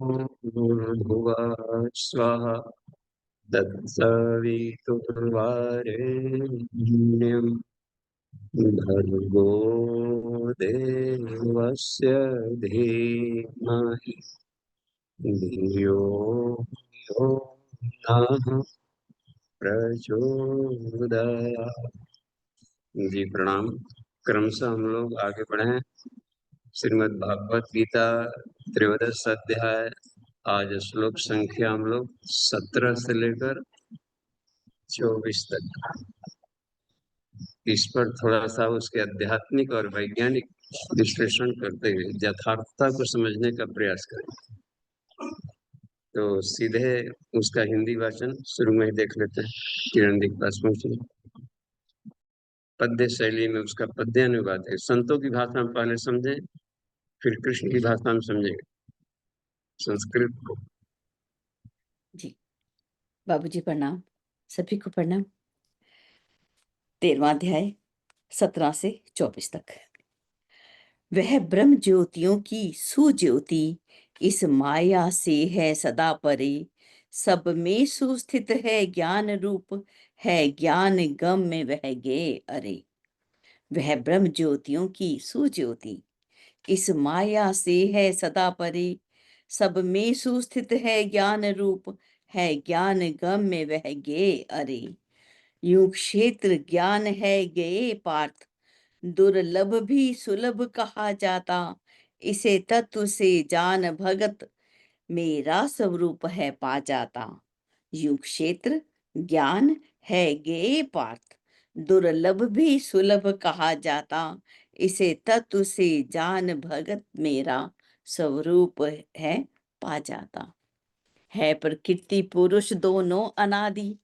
भूर्भुवः स्वः तत्सवितुर्वरेण्यं भर्गो देवस्य धीमहि धियो यो नः प्रचोदयात्। जी प्रणाम। क्रमशः हम लोग आगे बढ़े हैं। श्रीमद् भागवत गीता त्रयोदश अध्याय। आज श्लोक संख्या हम लोग 17 से लेकर 24 तक। इस पर थोड़ा सा उसके आध्यात्मिक और वैज्ञानिक विश्लेषण करते हुए यथार्थता को समझने का प्रयास करें। तो सीधे उसका हिंदी वाचन शुरू में ही देख लेते हैं। किरण जी के पास पहुंचे। पद्य शैली में उसका पद्य अनुवाद है। संतों की भाषा में पहले समझें, फिर कृष्ण की भाषा में समझेंगे संस्कृत को। जी बाबूजी प्रणाम, सभी को प्रणाम। 13वां अध्याय 17 से 24 तक। वह ब्रह्म ज्योतियों की सुज्योति इस माया से है सदा परे, सब में सुस्थित है ज्ञान रूप, है ज्ञान गम में वह गे अरे। वह ब्रह्म ज्योतियों की सुज्योति इस माया से है सदा परे, सब में सुस्थित है ज्ञान रूप, है ज्ञान गम में वह गे अरे। यूं क्षेत्र ज्ञान है गए पार्थ, दुर्लभ भी सुलभ कहा जाता, इसे तत्व से जान भगत, मेरा स्वरूप है पा जाता। यूं क्षेत्र ज्ञान है गए पार्थ, दुर्लभ भी सुलभ कहा जाता, इसे तत्व से जान भगत, मेरा स्वरूप है पा जाता। है प्रकृति पुरुष दोनों अनादि,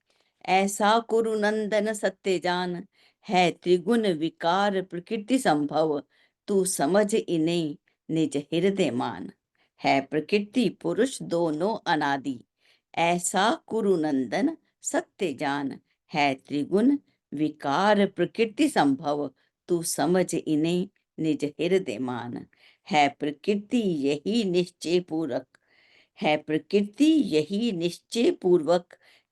ऐसा कुरु नंदन सत्य जान, है त्रिगुण विकार प्रकृति संभव, तू समझ इन्हें निज हृदय मान। है प्रकृति पुरुष दोनों अनादि, ऐसा कुरु नंदन सत्य जान, है त्रिगुण विकार प्रकृति संभव, तू समझ इन्हें निज हृदय मान। है प्रकृति यही निश्चय पूरक, है प्रकृति यही निश्चय पूर्वक,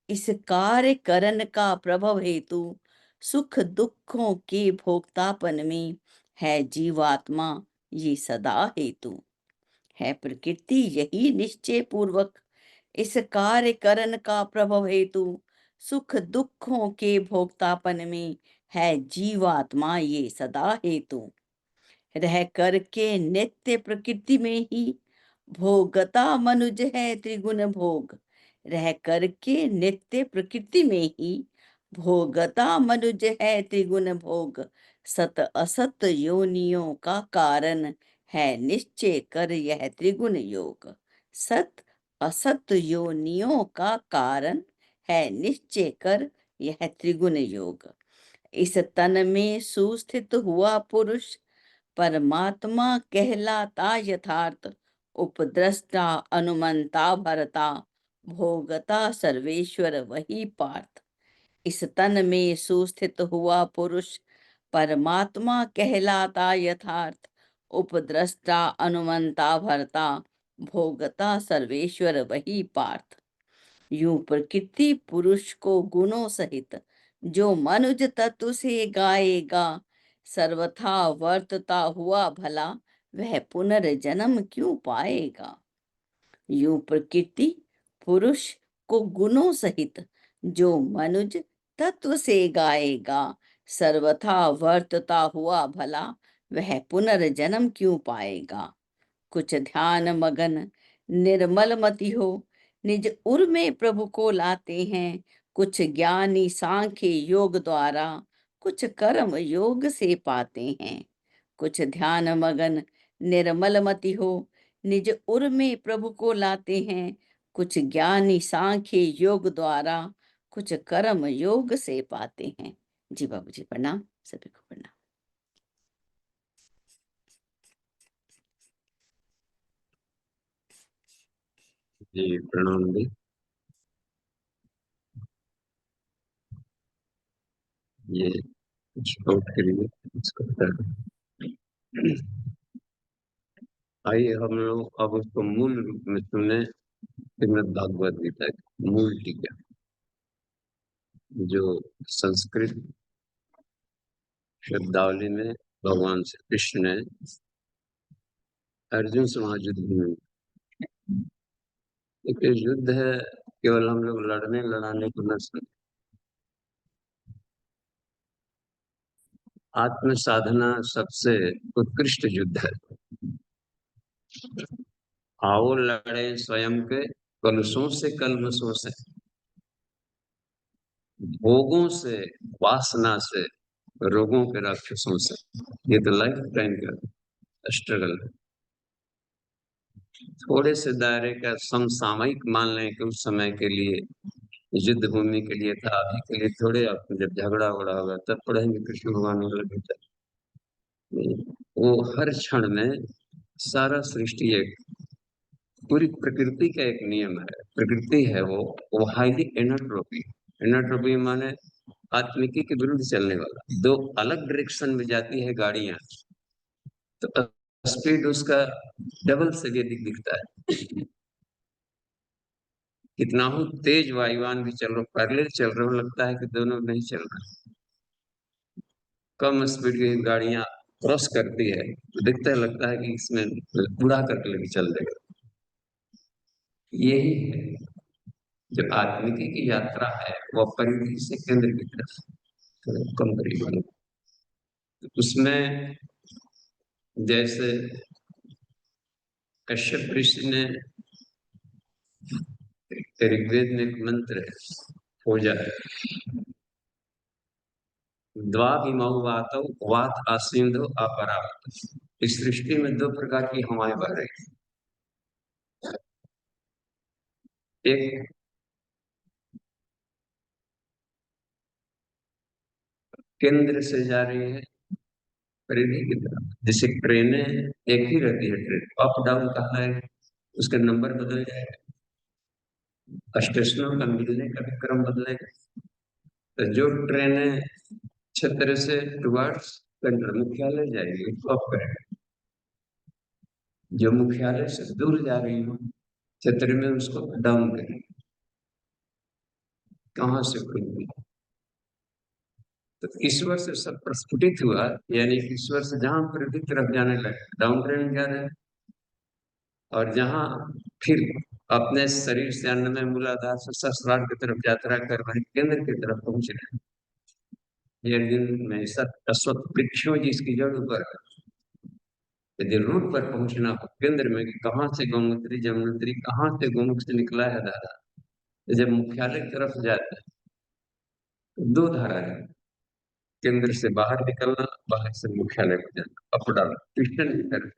इस कार्य करण का प्रभव हेतु, सुख दुखों के भोक्तापन में है जीवात्मा ये सदा हेतु। है प्रकृति यही निश्चय पूर्वक, इस कार्य करण का प्रभव हेतु, सुख दुखों के भोक्तापन में है जीवात्मा ये सदा हेतु। रह करके नित्य प्रकृति में ही भोगता मनुज है त्रिगुण भोग, रह करके नित्य प्रकृति में ही भोगता मनुज है त्रिगुण भोग, सत असत योनियों का कारण है निश्चय कर यह त्रिगुण योग। सत असत योनियों का कारण है निश्चय कर यह त्रिगुण योग। इस तन में सुस्थित हुआ पुरुष परमात्मा कहलाता यथार्थ, उपद्रष्टा अनुमंता भरता, भोगता सर्वेश्वर वही पार्थ। इस तन में सुस्थित हुआ पुरुष परमात्मा कहलाता यथार्थ, उपद्रष्टा अनुमंता भरता, भोगता सर्वेश्वर वही पार्थ। यूं प्रकृति पुरुष को गुणों सहित जो मनुज तत्व से गाएगा, सर्वथा वर्तता हुआ भला, वह पुनर्जन्म क्यों पाएगा। यूं प्रकृति पुरुष को गुणों सहित जो मनुज तत्व से गाएगा, सर्वथा वर्तता हुआ भला, वह पुनर्जन्म क्यों पाएगा। कुछ ध्यान मगन निर्मल मति हो, निज उर में प्रभु को लाते हैं, कुछ ज्ञानी सांख्य योग द्वारा, कुछ कर्म योग से पाते हैं। कुछ ध्यान मगन निर्मल मति हो, निज उर में प्रभु को लाते हैं, कुछ ज्ञानी सांख्य योग द्वारा, कुछ कर्म योग से पाते हैं। जी बाबूजी प्रणाम, सभी को प्रणाम। जी प्रणाम जी। ये श्लोक के लिए इसको आइए हम लोग अब उसको मूल रूप में सुने, श्रीमद् भागवत गीता की मूल टीका, जो संस्कृत शब्दावली में भगवान श्री कृष्ण ने अर्जुन से वहां युद्ध में, एक युद्ध है, केवल हम लोग लड़ने लड़ाने को न सुने। आत्म साधना सबसे उत्कृष्ट युद्ध है। आओ लड़े स्वयं के कलुषों से, कलमशों से, भोगों से, वासना से, रोगों के राक्षसों से। ये तो लाइफ टाइम का स्ट्रगल है। थोड़े से दायरे का समसामयिक मान लें कि उस समय के लिए युद्ध भूमि के लिए था, अभी के लिए थोड़े। अब जब झगड़ा उगड़ा होगा तब पढ़ेंगे कृष्ण भगवान वाला गीता। वो हर क्षण में सारा सृष्टि एक पूरी प्रकृति का एक नियम है, प्रकृति है वो हाईली एनोट्रोपी। एनोट्रोपी माने आत्मिकी के विरुद्ध चलने वाला। दो अलग डायरेक्शन में जाती है गाड़ियां, तो स्पीड उसका डबल से भी अधिक दिखता है। कितना हो तेज वायुयान भी चल रहा, पैरेलल चल रहे हो, लगता है कि दोनों नहीं चल रहा। कम स्पीड की गाड़ियां क्रॉस करती है तो दिखता है, लगता है कि इसमें उड़ा करके लेके चल देगा। यही है जो आत्मिकी की यात्रा है, वो परिधि से केंद्र की तरफ थोड़ा कम करीब वाले। उसमें जैसे कश्यप ऋषि ने, ऋग्वेद में एक मंत्र है, पूजा है, द्वाभिमौ वातौ वात आसिंधो अपरावत। इस सृष्टि में दो प्रकार की हवाएं बह रही, एक केंद्र से जा रही है परिधि की तरफ, जैसे ट्रेनें एक ही रहती है, ट्रेन अप डाउन कहा है, उसका नंबर बदल जाएगा, स्टेशनों का मिलने का भी क्रम बदलेगा। तो जो ट्रेनें क्षेत्र से टुवर्ड्स सेंट्रल मुख्यालय जाएगी उसको अप करेगा, जो मुख्यालय से दूर जा रही हो क्षेत्र में उसको डाउन करेगी। कहाँ से खुलेगी? तो ईश्वर से सब प्रस्फुटित हुआ, यानी ईश्वर से जहां परिधि तरफ जाने लगे डाउन ट्रेन जा रहे हैं, और जहां फिर अपने शरीर से अन्नमय मूलाधार से सहस्रार की तरफ यात्रा कर रहे केंद्र की तरफ पहुंच रहे हैं। ये दिन में सब अश्वत्थ वृक्षों जिसकी जड़ ऊपर, यदि रूट पर पहुंचना हो केंद्र में कि कहाँ से गौमूत्री जमुनोत्री, कहाँ से गोमुख से निकला है धारा, तो जब मुख्यालय की तरफ जाता है तो दो धारा है, केंद्र से बाहर निकलना, बाहर से मुख्यालय को जाना, अप डाउन कृष्ण की तरफ।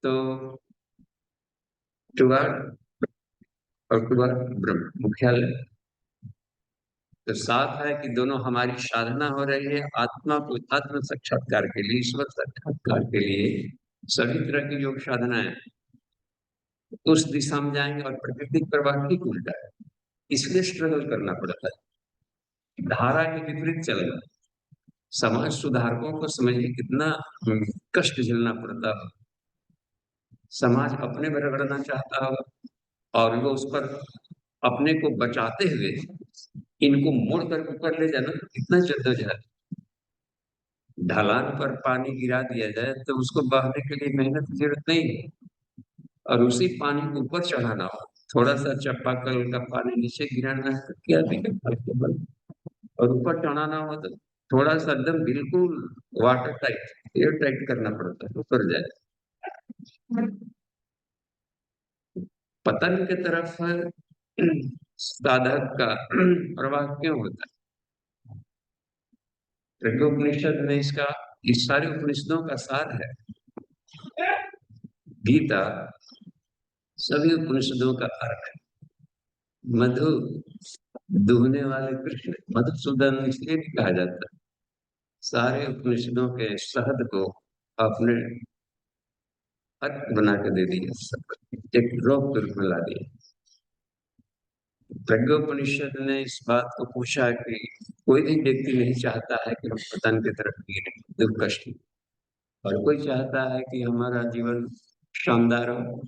तो टुवार्ड और टुवार्ड ब्रह्म मुख्यालय। तो साथ है कि दोनों हमारी साधना हो रही है आत्मा को आत्म साक्षात्कार के लिए, ईश्वर साक्षात्कार के लिए। सभी तरह की योग साधनाएं उस दिशा में जाएंगे और प्राकृतिक प्रवाह ठीक उल्टा है, इसलिए स्ट्रगल करना पड़ता है, धारा के विपरीत चलना। समाज सुधारकों को समझिए कितना कष्ट झेलना पड़ता है। समाज अपने में रगड़ना चाहता है और वो उस पर अपने को बचाते हुए इनको मोड़ कर ऊपर ले जाना कितना जद्दोजहद। ढलान पर पानी गिरा दिया जाए तो उसको बहने के लिए मेहनत की जरूरत नहीं है, और उसी पानी को ऊपर चढ़ाना हो, थोड़ा सा चापाकल का पानी नीचे गिराना है तो क्या दिक्कत है, और ऊपर चढ़ाना हो तो थोड़ा सा एकदम बिल्कुल वाटर टाइट एयर टाइट करना पड़ता है, ऊपर जाए। पतन की तरफ साधक का प्रवाह क्यों होता है? उपनिषद में इसका, इस सारे उपनिषदों का सार है। गीता सभी उपनिषदों का अर्थ है। मधु दूहने वाले कृष्ण, मधुसूदन इसलिए भी कहा जाता है। सारे उपनिषदों के शहद को आपने अर्थ बना के दे दिया, सबको एक ड्रॉप के रूप में ला दिया। प्रज्ञोपनिषद ने इस बात को पूछा कि कोई भी व्यक्ति नहीं चाहता है कि हम पतन की तरफ गिरे, दुख कष्ट। और कोई चाहता है कि हमारा जीवन शानदार हो,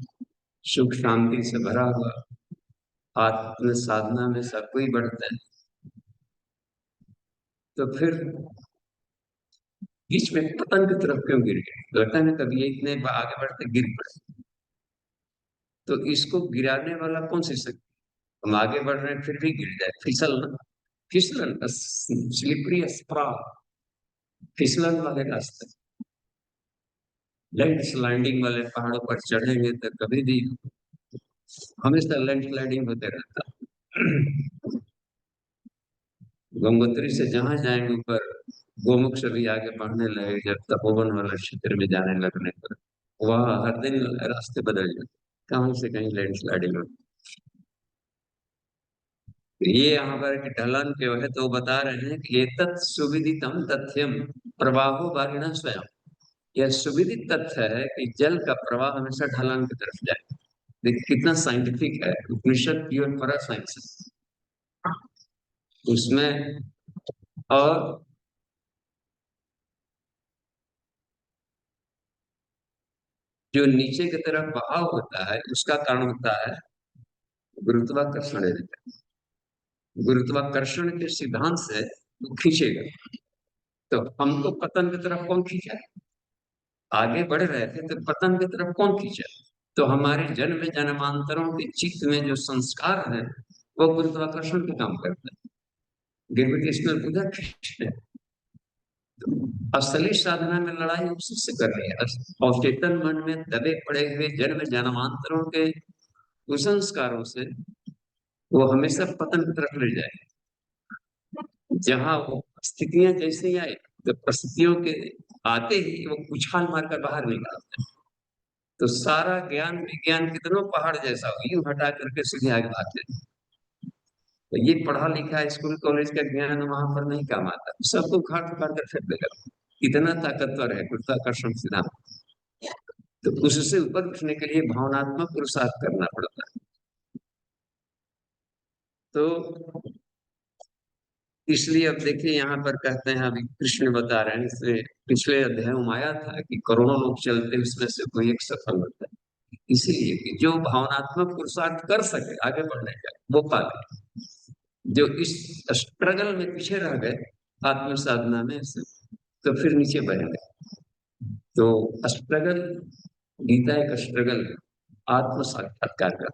सुख शांति से भरा हुआ। आत्म साधना में सब कोई बढ़ता है, तो फिर बीच में पतन की तरफ क्यों गिर गए? लगता है ना कभी इतने आगे बढ़ते गिर पड़े। तो इसको गिराने वाला कौन सी शक्ति? हम आगे बढ़ रहे हैं फिर भी गिर जाए, फिसलना, फिसलन, स्लिपरी स्प्रा, फिसलन वाले रास्ते, लैंड स्लाइडिंग वाले पहाड़ों पर चढ़ेंगे तो कभी भी हमेशा लैंड स्लाइडिंग होते रहता। गंगोत्री से जहां जाएंगे ऊपर, गोमुख से भी आगे बढ़ने लगे, जब तपोवन वाला क्षेत्र में जाने लगने पर वह हर दिन रास्ते बदल जाते, कहीं से कहीं लैंड स्लाइडिंग होती। ये यहाँ पर कि ढलान क्यों है, तो वो बता रहे हैं कि एतत् सुविदितम तथ्यम प्रवाहो वारिणा स्वयं। यह सुविदित तथ्य है कि जल का प्रवाह हमेशा ढलान की तरफ जाए। देखिए कितना साइंटिफिक है, उपनिषद प्योर पर साइंस उसमें। और जो नीचे की तरफ बहाव होता है उसका कारण होता है गुरुत्वाकर्षण। गुरुत्वाकर्षण के सिद्धांत से वो खींचेगा, तो हमको पतन की तरफ कौन खींचा? आगे बढ़ रहे थे तो पतन की तरफ कौन खींचा? तो हमारे जन्म जन्मांतरों के चित्त में जो संस्कार है वो गुरुत्वाकर्षण के काम करते हैं, ग्रेविटेशनल पुल खींचते हैं। असली साधना में लड़ाई उसी से कर रही है। अवचेतन मन में दबे पड़े हुए जन्म जन्मांतरों के कुसंस्कारों से वो हमेशा पतन की तरफ ले जाए। जहां वो स्थितियां जैसे ही आए तो परिस्थितियों के आते ही वो उछाल मारकर बाहर निकालते हैं। तो सारा ज्ञान विज्ञान कितनों पहाड़ जैसा हो, यूं हटा करके सीधे आगे भागते हैं। तो ये पढ़ा लिखा स्कूल कॉलेज का ज्ञान वहां पर नहीं काम आता, सबको उखाड़ उखाड़ कर फेंक देगा। इतना ताकतवर है गुरुत्वाकर्षण सिद्धांत। तो उससे ऊपर उठने के लिए भावनात्मक पुरुषार्थ करना पड़ता है। तो इसलिए अब देखिए यहाँ पर कहते हैं, अभी कृष्ण बता रहे हैं, इसलिए पिछले अध्याय में आया था कि करोड़ों लोग चलते उसमें से कोई एक सफल होता है। इसीलिए कि जो भावनात्मक पुरुषार्थ कर सके आगे बढ़ने का वो पा ले। जो इस स्ट्रगल में पीछे रह गए आत्म साधना में से, तो फिर नीचे बह गए। तो स्ट्रगल, गीता एक स्ट्रगल है आत्म साक्षात्कार का।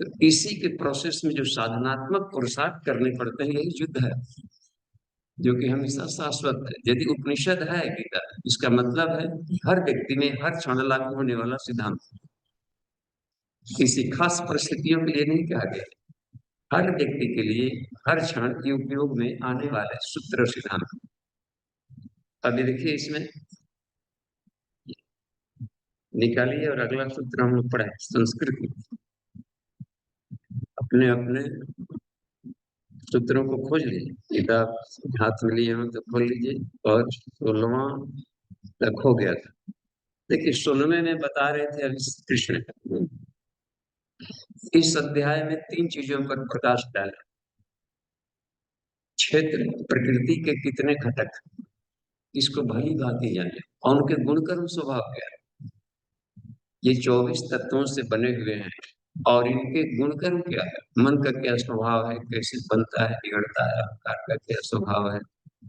तो इसी के प्रोसेस में जो साधनात्मक पुरुषार्थ करने पड़ते हैं यही युद्ध है, जो कि हमेशा शाश्वत है। यदि उपनिषद है गीता, इसका मतलब है कि हर व्यक्ति में हर क्षण लागू होने वाला सिद्धांत, किसी खास परिस्थितियों के लिए नहीं कहा गया, हर व्यक्ति के लिए हर क्षण के उपयोग में आने वाले सूत्र सिद्धांत। अभी देखिए इसमें निकालिए और अगला सूत्र हम लोग पढ़े संस्कृत में। अपने अपने सूत्रों को खोज लीजिए, किताब हाथ में लिए हो तो खोल लीजिए। और 16वां तक हो गया था। देखिए 16वें में बता रहे थे अभी कृष्ण, इस अध्याय में 3 चीजों पर प्रकाश डाला। क्षेत्र, प्रकृति के कितने घटक, इसको भली भांति जाने, और उनके गुणकर्म स्वभाव क्या है। ये 24 तत्वों से बने हुए हैं और इनके गुणकर्म क्या है। मन का क्या स्वभाव है, कैसे बनता है, बिगड़ता है। अहंकार का क्या स्वभाव है,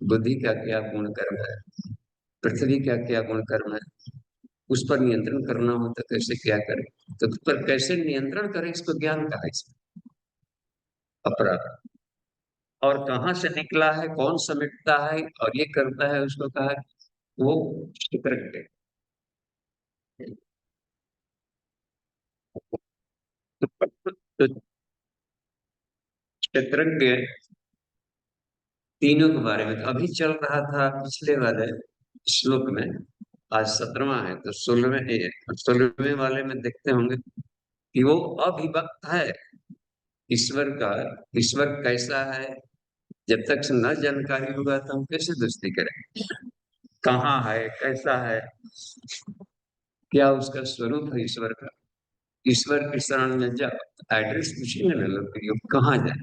बुद्धि का क्या गुणकर्म है, पृथ्वी का क्या गुणकर्म है, उस पर नियंत्रण करना हो तो कैसे क्या करें। तो उस पर कैसे नियंत्रण करें इसको ज्ञान कहा है। इसमें अपराध और कहाँ से निकला है, कौन समेटता है और ये करता है, उसको कहा वो चित्रज्ञ। तो चित्रज्ञ तीनों के बारे में तो अभी चल रहा था पिछले वाले श्लोक में। आज 17वां है, तो 16वें वाले में देखते होंगे कि वो अभिव्यक्त है ईश्वर का। ईश्वर कैसा है, जब तक से न जानकारी होगा तो हम कैसे दोस्ती करें। कहाँ है, कैसा है, क्या उसका स्वरूप है ईश्वर का। ईश्वर की शरण में जाओ, एड्रेस पूछेंगे ना लोग कि कहाँ जाए,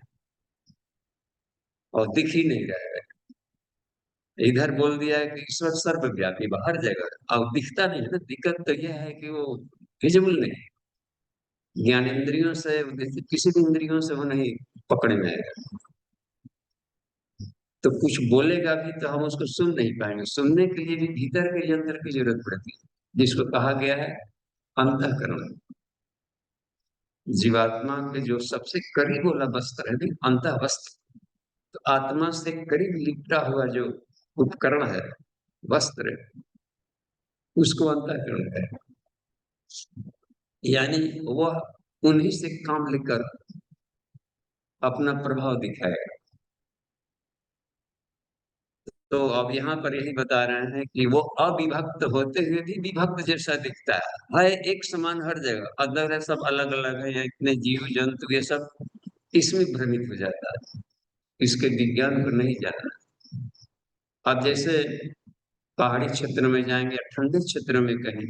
और दिख ही नहीं रहा है। इधर बोल दिया है कि ईश्वर सर्वव्यापी हर जगह, अब दिखता नहीं है ना। दिक्कत तो यह है कि वो विजिबल नहीं, ज्ञानेंद्रियों से, किसी भी इंद्रियों से वो नहीं पकड़े में आएगा। तो कुछ बोलेगा भी तो हम उसको सुन नहीं पाएंगे। सुनने के लिए भी भीतर के यंत्र की जरूरत पड़ती है, जिसको कहा गया है अंतःकरण। जीवात्मा के जो सबसे करीब वाला वस्त्र है ना, अंतः वस्त्र, तो आत्मा से करीब लिपटा हुआ जो उपकरण है, वस्त्र, उसको अंतःकरण है। यानी वह उन्हीं से काम लेकर अपना प्रभाव दिखाएगा। तो अब यहाँ पर यही बता रहे हैं कि वो अविभक्त होते हुए भी विभक्त जैसा दिखता है एक समान हर जगह, अदर है सब अलग अलग है, या इतने जीव जंतु ये सब, इसमें भ्रमित हो जाता है, इसके विज्ञान को नहीं जाना। अब जैसे पहाड़ी क्षेत्र में जाएंगे, ठंडे क्षेत्र में कहीं,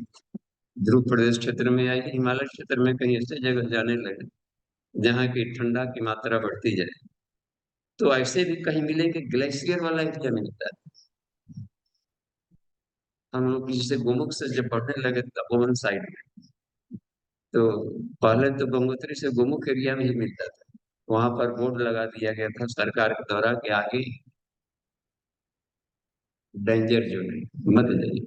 ध्रुव प्रदेश क्षेत्र में या हिमालय क्षेत्र में कहीं ऐसे जगह जाने लगे जहाँ की ठंडा की मात्रा बढ़ती जाए, तो ऐसे भी कहीं मिलेंगे ग्लेशियर वाला एरिया मिलता है। हम लोग जैसे गोमुख से जब बढ़ने लगे तपोवन साइड में, तो पहले तो गंगोत्री से गोमुख एरिया में ही मिलता था। वहां पर बोर्ड लगा दिया गया था सरकार के द्वारा कि आगे डेंजर जोन है, मत जाइए।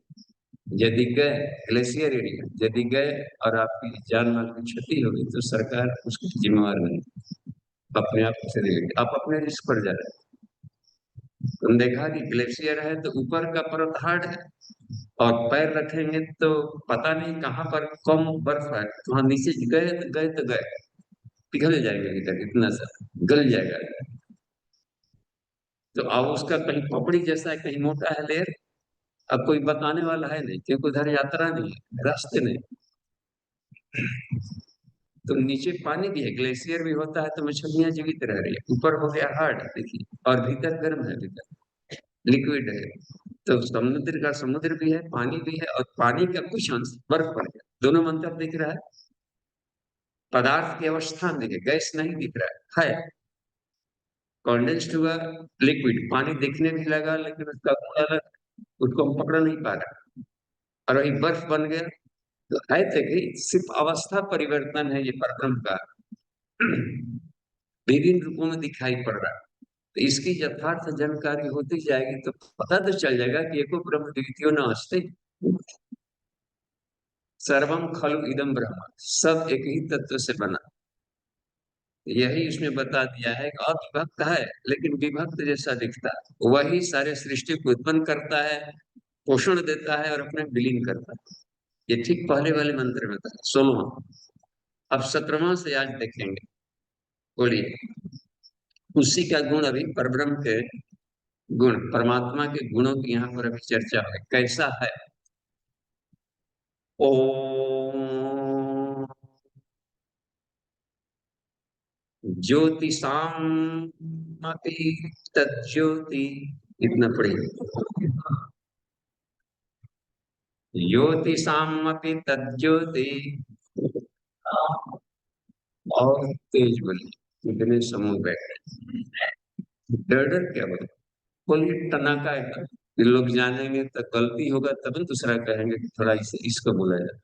यदि गए ग्लेशियर एरिया, यदि गए और आपकी जान माल की क्षति होगी तो सरकार उसकी जिम्मेवार नहीं, अपने आप से देगी, आप अपने रिस्क पर जा रहे हैं। तुम देखा कि ग्लेशियर है तो ऊपर का परत हार्ड है, और पैर रखेंगे तो पता नहीं कहाँ पर कम बर्फ है, वहां नीचे गए, पिघल जाएगा, इधर इतना सा गल जाएगा। तो अब उसका कहीं पपड़ी जैसा है, कहीं मोटा है लेयर, अब कोई बताने वाला है नहीं, क्योंकि उधर यात्रा नहीं है, रास्ते नहीं। तो नीचे पानी भी है, ग्लेशियर भी होता है तो मछलियां जीवित रह रही है, ऊपर हो गया हार्ड देखिए, और भीतर गर्म है, भीतर लिक्विड है। तो समुद्र का समुद्र भी है, पानी भी है, और पानी का कुछ अंश बर्फ पड़ गया, दोनों मंतर दिख रहा है, पदार्थ की अवस्था में है, गैस नहीं दिख रहा है, कॉन्डेंस्ड हुआ लिक्विड, पानी दिखने भी लगा लेकिन उसका गुण अलग, उसको हम पकड़ नहीं पा रहे, और वही बर्फ बन गया। तो है तो कि सिर्फ अवस्था परिवर्तन है ये परब्रह्म का, विभिन्न रूपों में दिखाई पड़ रहा है। तो इसकी यथार्थ जानकारी होती जाएगी तो पता तो चल जाएगा कि एको ब्रह्म द्वितीयो न अस्ति, सर्वम खलु इदम ब्रह्म, सब एक ही तत्व से बना। यही उसने बता दिया है कि अविभक्त है लेकिन विभक्त जैसा दिखता है, वही सारे सृष्टि को उत्पन्न करता है, पोषण देता है और अपने विलीन करता है। ये ठीक पहले वाले मंत्र में था, 16वां। अब 17वां से आज देखेंगे। बोलिए। उसी का गुण अभी परब्रह्म के गुण, परमात्मा के गुणों की यहाँ पर अभी चर्चा है, कैसा है। ओम ज्योतिषामपि तज्ज्योति, इतना पढ़िए। ज्योतिषामपि तज्ज्योति, और तेज बोलिए, इतने समूह बैठे, डर डर क्या बोले, बोलिए टनाका एकदम। ये लोग जानेंगे तो गलती होगा तब न दूसरा कहेंगे कि थोड़ा इसको बोला जाए।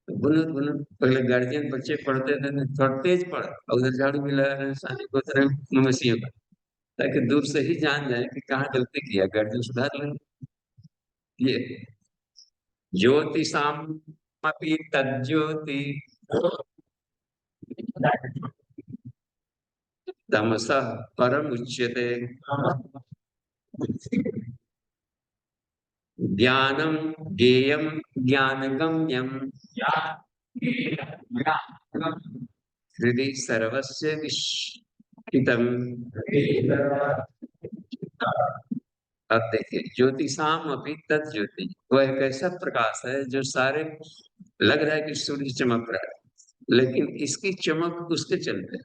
तो बुनो बुनो, पहले गार्जियन बच्चे पढ़ते थे ना, थोड़ा तेज पढ़, और उधर झाड़ू भी लगा रहे, सानी को तरह मसीह का, ताकि दूर से ही जान जाए कि कहाँ गलती किया, गार्जियन सुधार लेंगे। ये ज्योतिषामपि तज्ज्योति तमसः परमुच्यते ज्ञानम ज्ञेयम ज्ञानगम्यम हृदि सर्वस्य विष्ठितम्। अब देखिए, ज्योतिषाम अभी तज्ज्योति, वह एक ऐसा प्रकाश है जो सारे, लग रहा है कि सूर्य चमक रहा है लेकिन इसकी चमक उसके चलते,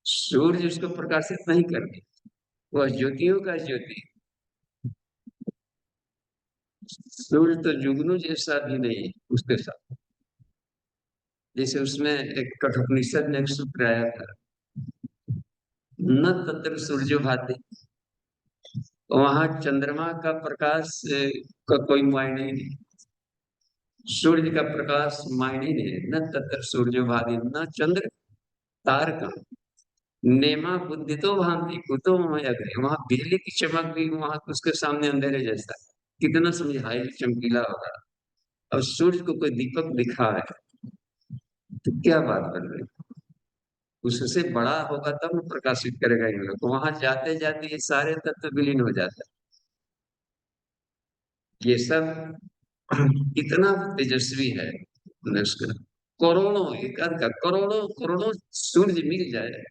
सूर्य उसको प्रकाशित नहीं करती, वह ज्योतियों का ज्योति। सूर्य तो जुगनू जैसा भी नहीं है उसके साथ। जैसे उसमें एक कठोपनिषद में एक सूत्र आया था, न तत्र सूर्यो भाति, वहां चंद्रमा का प्रकाश का कोई मायने ही नहीं, सूर्य का प्रकाश मायने ही नहीं है। न तत्र सूर्यो भाति न चंद्र तारका नेमा बुद्धि तो भांति कुतो मम अग्रे। वहां बिजली की चमक भी वहां उसके सामने अंधेरे जैसा है। कितना समझाए चमकीला होगा। और सूर्य को कोई दीपक दिखा है तो क्या बात कर रहे हैं? उससे बड़ा होगा तब वो प्रकाशित करेगा इन लोग को। वहां जाते जाते ये सारे तत्व विलीन हो जाते हैं। ये सब इतना तेजस्वी है। उसका करोड़ों एक आध का करोड़ों करोड़ों सूर्य मिल जाए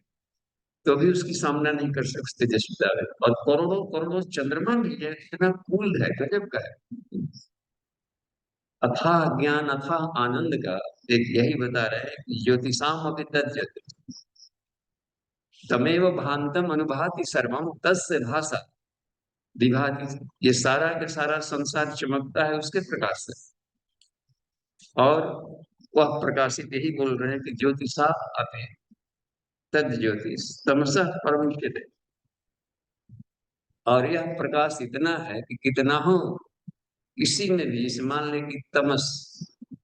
तो भी उसकी सामना नहीं कर सकते तेजस्विता है। और करोड़ों करोड़ों चंद्रमा मिल जाए इतना कूल है, गजब का है। अथाह ज्ञान अथाह आनंद का एक यही बता रहे हैं कि ज्योतिषाम अभी तज्जत तमेव भांतम अनुभाति सर्वम तस्य भाषा विभाति। ये सारा का सारा संसार चमकता है उसके प्रकाश से। और वह प्रकाशित यही बोल रहे हैं कि ज्योतिषा अभी तद ज्योतिष तमसः परम चित। और यह प्रकाश इतना है कि कितना हो किसी में भी, इसे मान ले कि तमस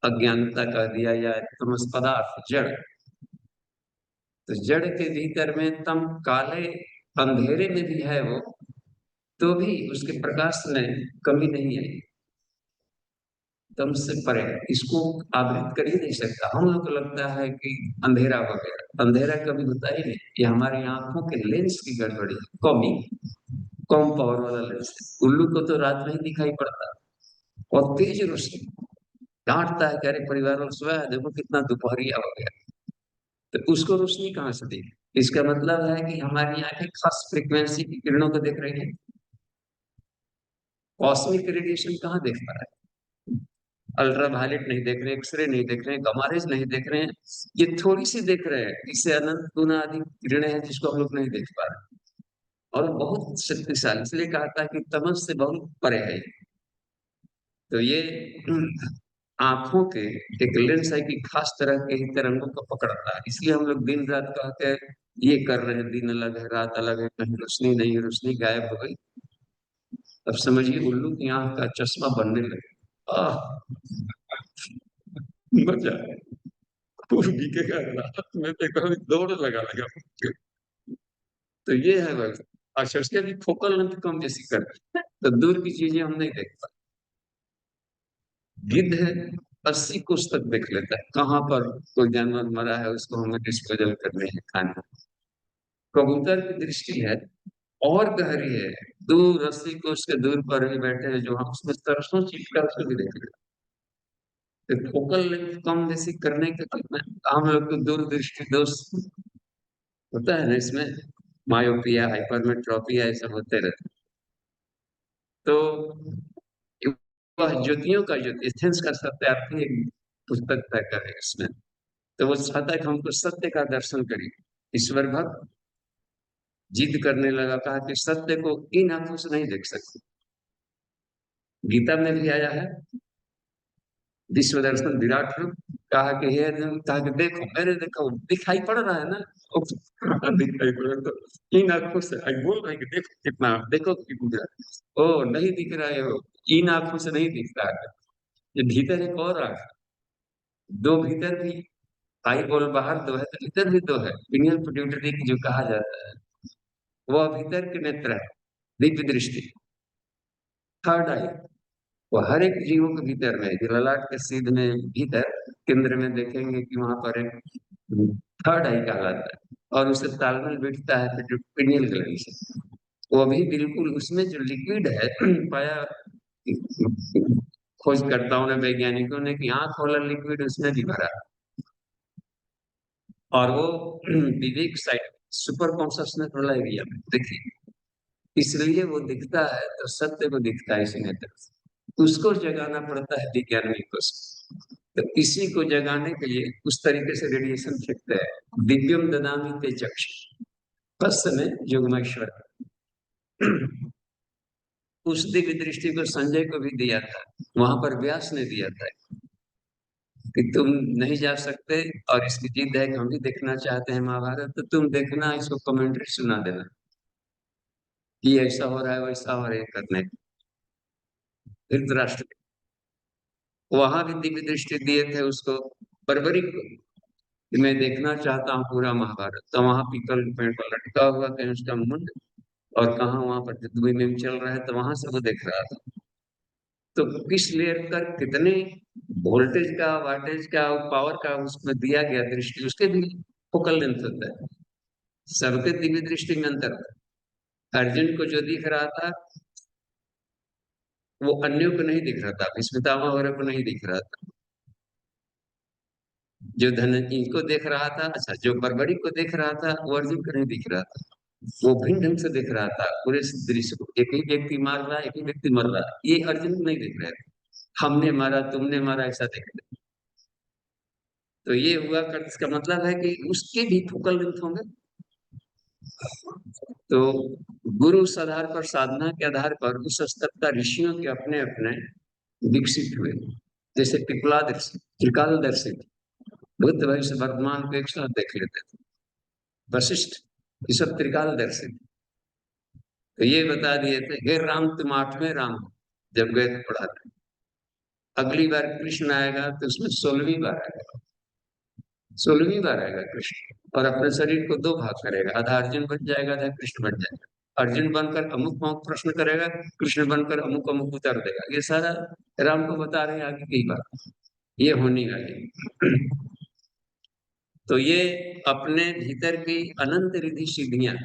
अज्ञानता कह दिया या तमस पदार्थ जड़, तो जड़ के भीतर में तम काले अंधेरे में भी है वो, तो भी उसके प्रकाश में कमी नहीं है। तम से परे इसको आवृत कर ही नहीं सकता। हम लोग को लगता है कि अंधेरा हो गया, अंधेरा कभी होता ही नहीं। ये हमारी आंखों के लेंस की गड़बड़ी है, कमी, कम पावर वाला लेंस। उल्लू को तो रात में ही दिखाई पड़ता और तेज रोशनी डांटता है कि अरे परिवार वालों सुबह देखो कितना दोपहरिया हो गया। तो उसको रोशनी कहाँ से देगी? इसका मतलब है कि हमारी आंखें खास फ्रीक्वेंसी की किरणों को देख रही है। कॉस्मिक रेडिएशन कहाँ देख पा रहा है? अल्ट्रा वायलेट नहीं देख रहे, एक्सरे नहीं देख रहे, गमारेज नहीं देख रहे हैं। ये थोड़ी सी देख रहे हैं, इससे अनंत गुना अधिक किरणें हैं जिसको हम लोग नहीं देख पा रहे। और बहुत शक्तिशाली, इसलिए कहा था कि तमस से बहुत परे है। तो ये आंखों के एक लेंस है कि खास तरह के ही तरंगों को पकड़ता है। इसलिए हम लोग दिन रात कह के ये कर रहे हैं, दिन अलग है रात अलग है, कहीं रोशनी नहीं है, रोशनी गायब हो गई। अब समझिए उल्लू की आंख का चश्मा बनने लगे। आह मजा है। खूब बिकेगा रात में तो कभी दौड़ लगा लगा। तो ये है बस। अच्छा उसके भी फोकल लेंथ कम जैसी कर, तो दूर की चीजें हम नहीं देख पाते। गिद्ध है 80 कोस तक देख लेता है, कहाँ पर कोई जानवर मरा है उसको हमें डिस्पोजल करने है खाना। कबूतर की दृष्टि है और गहरी है, दूर 80 कोस के दूर पर भी बैठे हैं जो हम उसमें सरसों चिपका उसको भी देख लेते हैं। तो फोकल लेंथ कम जैसी करने के लिए हम लोग को दूरदृष्टि दोष होता है ना इसमें, मायोपिया हाइपरमेट्रोपिया ये सब होते रहते हैं। तो वह ज्योतियों का जो एथेंस का सत्यार्थी एक पुस्तक तय करे इसमें। तो वो चाहता है कि हमको सत्य का दर्शन करिए। ईश्वर भक्त जिद करने लगा, कहा कि सत्य को इन आंखों से नहीं देख सकते। गीता में भी आया है विश्व दर्शन विराट रूप, कहा कि हे अर्जुन, कहा कि देखो मेरे, देखो दिखाई पड़ रहा है ना। ओ, दिखाई पड़ रहा है तो इन आंखों से आई बोल रहे हैं कि देखो कितना, देखो कितना। ओ नहीं दिख रहा है वो, इन आंखों से नहीं दिखता है। ये भीतर एक और आंख, दो भीतर भी, आई बॉल बाहर दो है तो भीतर भी दो है, पिनियल पिट्यूटरी की जो कहा जाता है, वह भीतर के नेत्र है, दिव्य दृष्टि, थर्ड आई। वो हर एक जीवों के भीतर में, जो ललाट के सीध में भीतर केंद्र में देखेंगे कि वहां पर एक थर्ड आई कहलाता है और उसे तालमेल बैठता है पिनियल ग्लैंड से। वो भी बिल्कुल उसमें जो लिक्विड है पाया खोजकर्ताओं ने, वैज्ञानिकों ने, कि आंख वाला लिक्विड उसमें भी भरा। और वो विवेक साइड सुपर कॉन्शियसनेस वाला एरिया में देखिए, इसलिए वो दिखता है तो सत्य को दिखता है इसी नेत्र से। उसको जगाना पड़ता है वैज्ञानिकों से। तो इसी को जगाने के लिए उस तरीके से रेडिएशन फेंकते हैं। दिव्यम ददामि ते चक्ष कस्य में योगमेश्वर। उस दिव्य दृष्टि को संजय को भी दिया था, वहां पर व्यास ने दिया था कि तुम नहीं जा सकते और इसकी जिद है कि हम भी देखना चाहते हैं महाभारत, तो तुम देखना, इसको कमेंट्री सुना देना। कि ऐसा हो रहा है वैसा हो रहा है करने। धृतराष्ट्र वहां भी दिव्य दृष्टि दिए थे उसको, बर्बरी को, कि मैं देखना चाहता हूँ पूरा महाभारत। तो वहां पीपल के पेड़ पर लटका हुआ कहीं उसका मुंड, और कहाँ वहां पर जुद्ध में चल रहा है, तो वहां से वो देख रहा था। तो किस लेयर कर कितने वोल्टेज का, वाटेज का, पावर का उसमें दिया गया दृष्टि, उसके भी फोकल लेंथ होता है। सबके दिव्य दृष्टि में अंतर था। अर्जुन को जो दिख रहा था वो अन्यों को नहीं दिख रहा था, भीष्मपितामह वगैरह को नहीं दिख रहा था। जो धन इनको देख रहा था, अच्छा जो बड़बड़ी को देख रहा था, वो अर्जुन को नहीं दिख रहा था। वो भिन्न ढंग से देख रहा था पूरे दृश्य को। एक ही व्यक्ति मार रहा है, एक ही व्यक्ति मर रहा है, ये अर्जुन को नहीं देख रहे थे। हमने मारा, तुमने मारा, ऐसा देख रहे। तो ये हुआ कर, इसका मतलब है कि उसके भी फोकल लेंथ होंगे। तो गुरु उस आधार पर, साधना के आधार पर उस स्तर का ऋषियों के अपने अपने विकसित हुए। जैसे पिपलादर्शी, त्रिकालदर्शी, बुद्ध भविष्य वर्तमान को एक साथ देख लेते थे। वशिष्ठ, ये सब त्रिकालदर्शी। तो ये बता दिए थे, हे राम तुम 8वें राम हो, जब गए थे पढ़ाते। अगली बार कृष्ण आएगा तो उसमें 16वीं बार आएगा, 16वीं बार आएगा कृष्ण, और अपने शरीर को दो भाग करेगा, आधा अर्जुन बन जाएगा, आधा कृष्ण बन जाएगा। अर्जुन बनकर अमुक अमुक प्रश्न करेगा, कृष्ण बनकर अमुक अमुक उत्तर देगा। ये सारा राम को बता रहे हैं आगे की बात, ये होने वाली। तो ये अपने भीतर की अनंत रिद्धि सिद्धियां,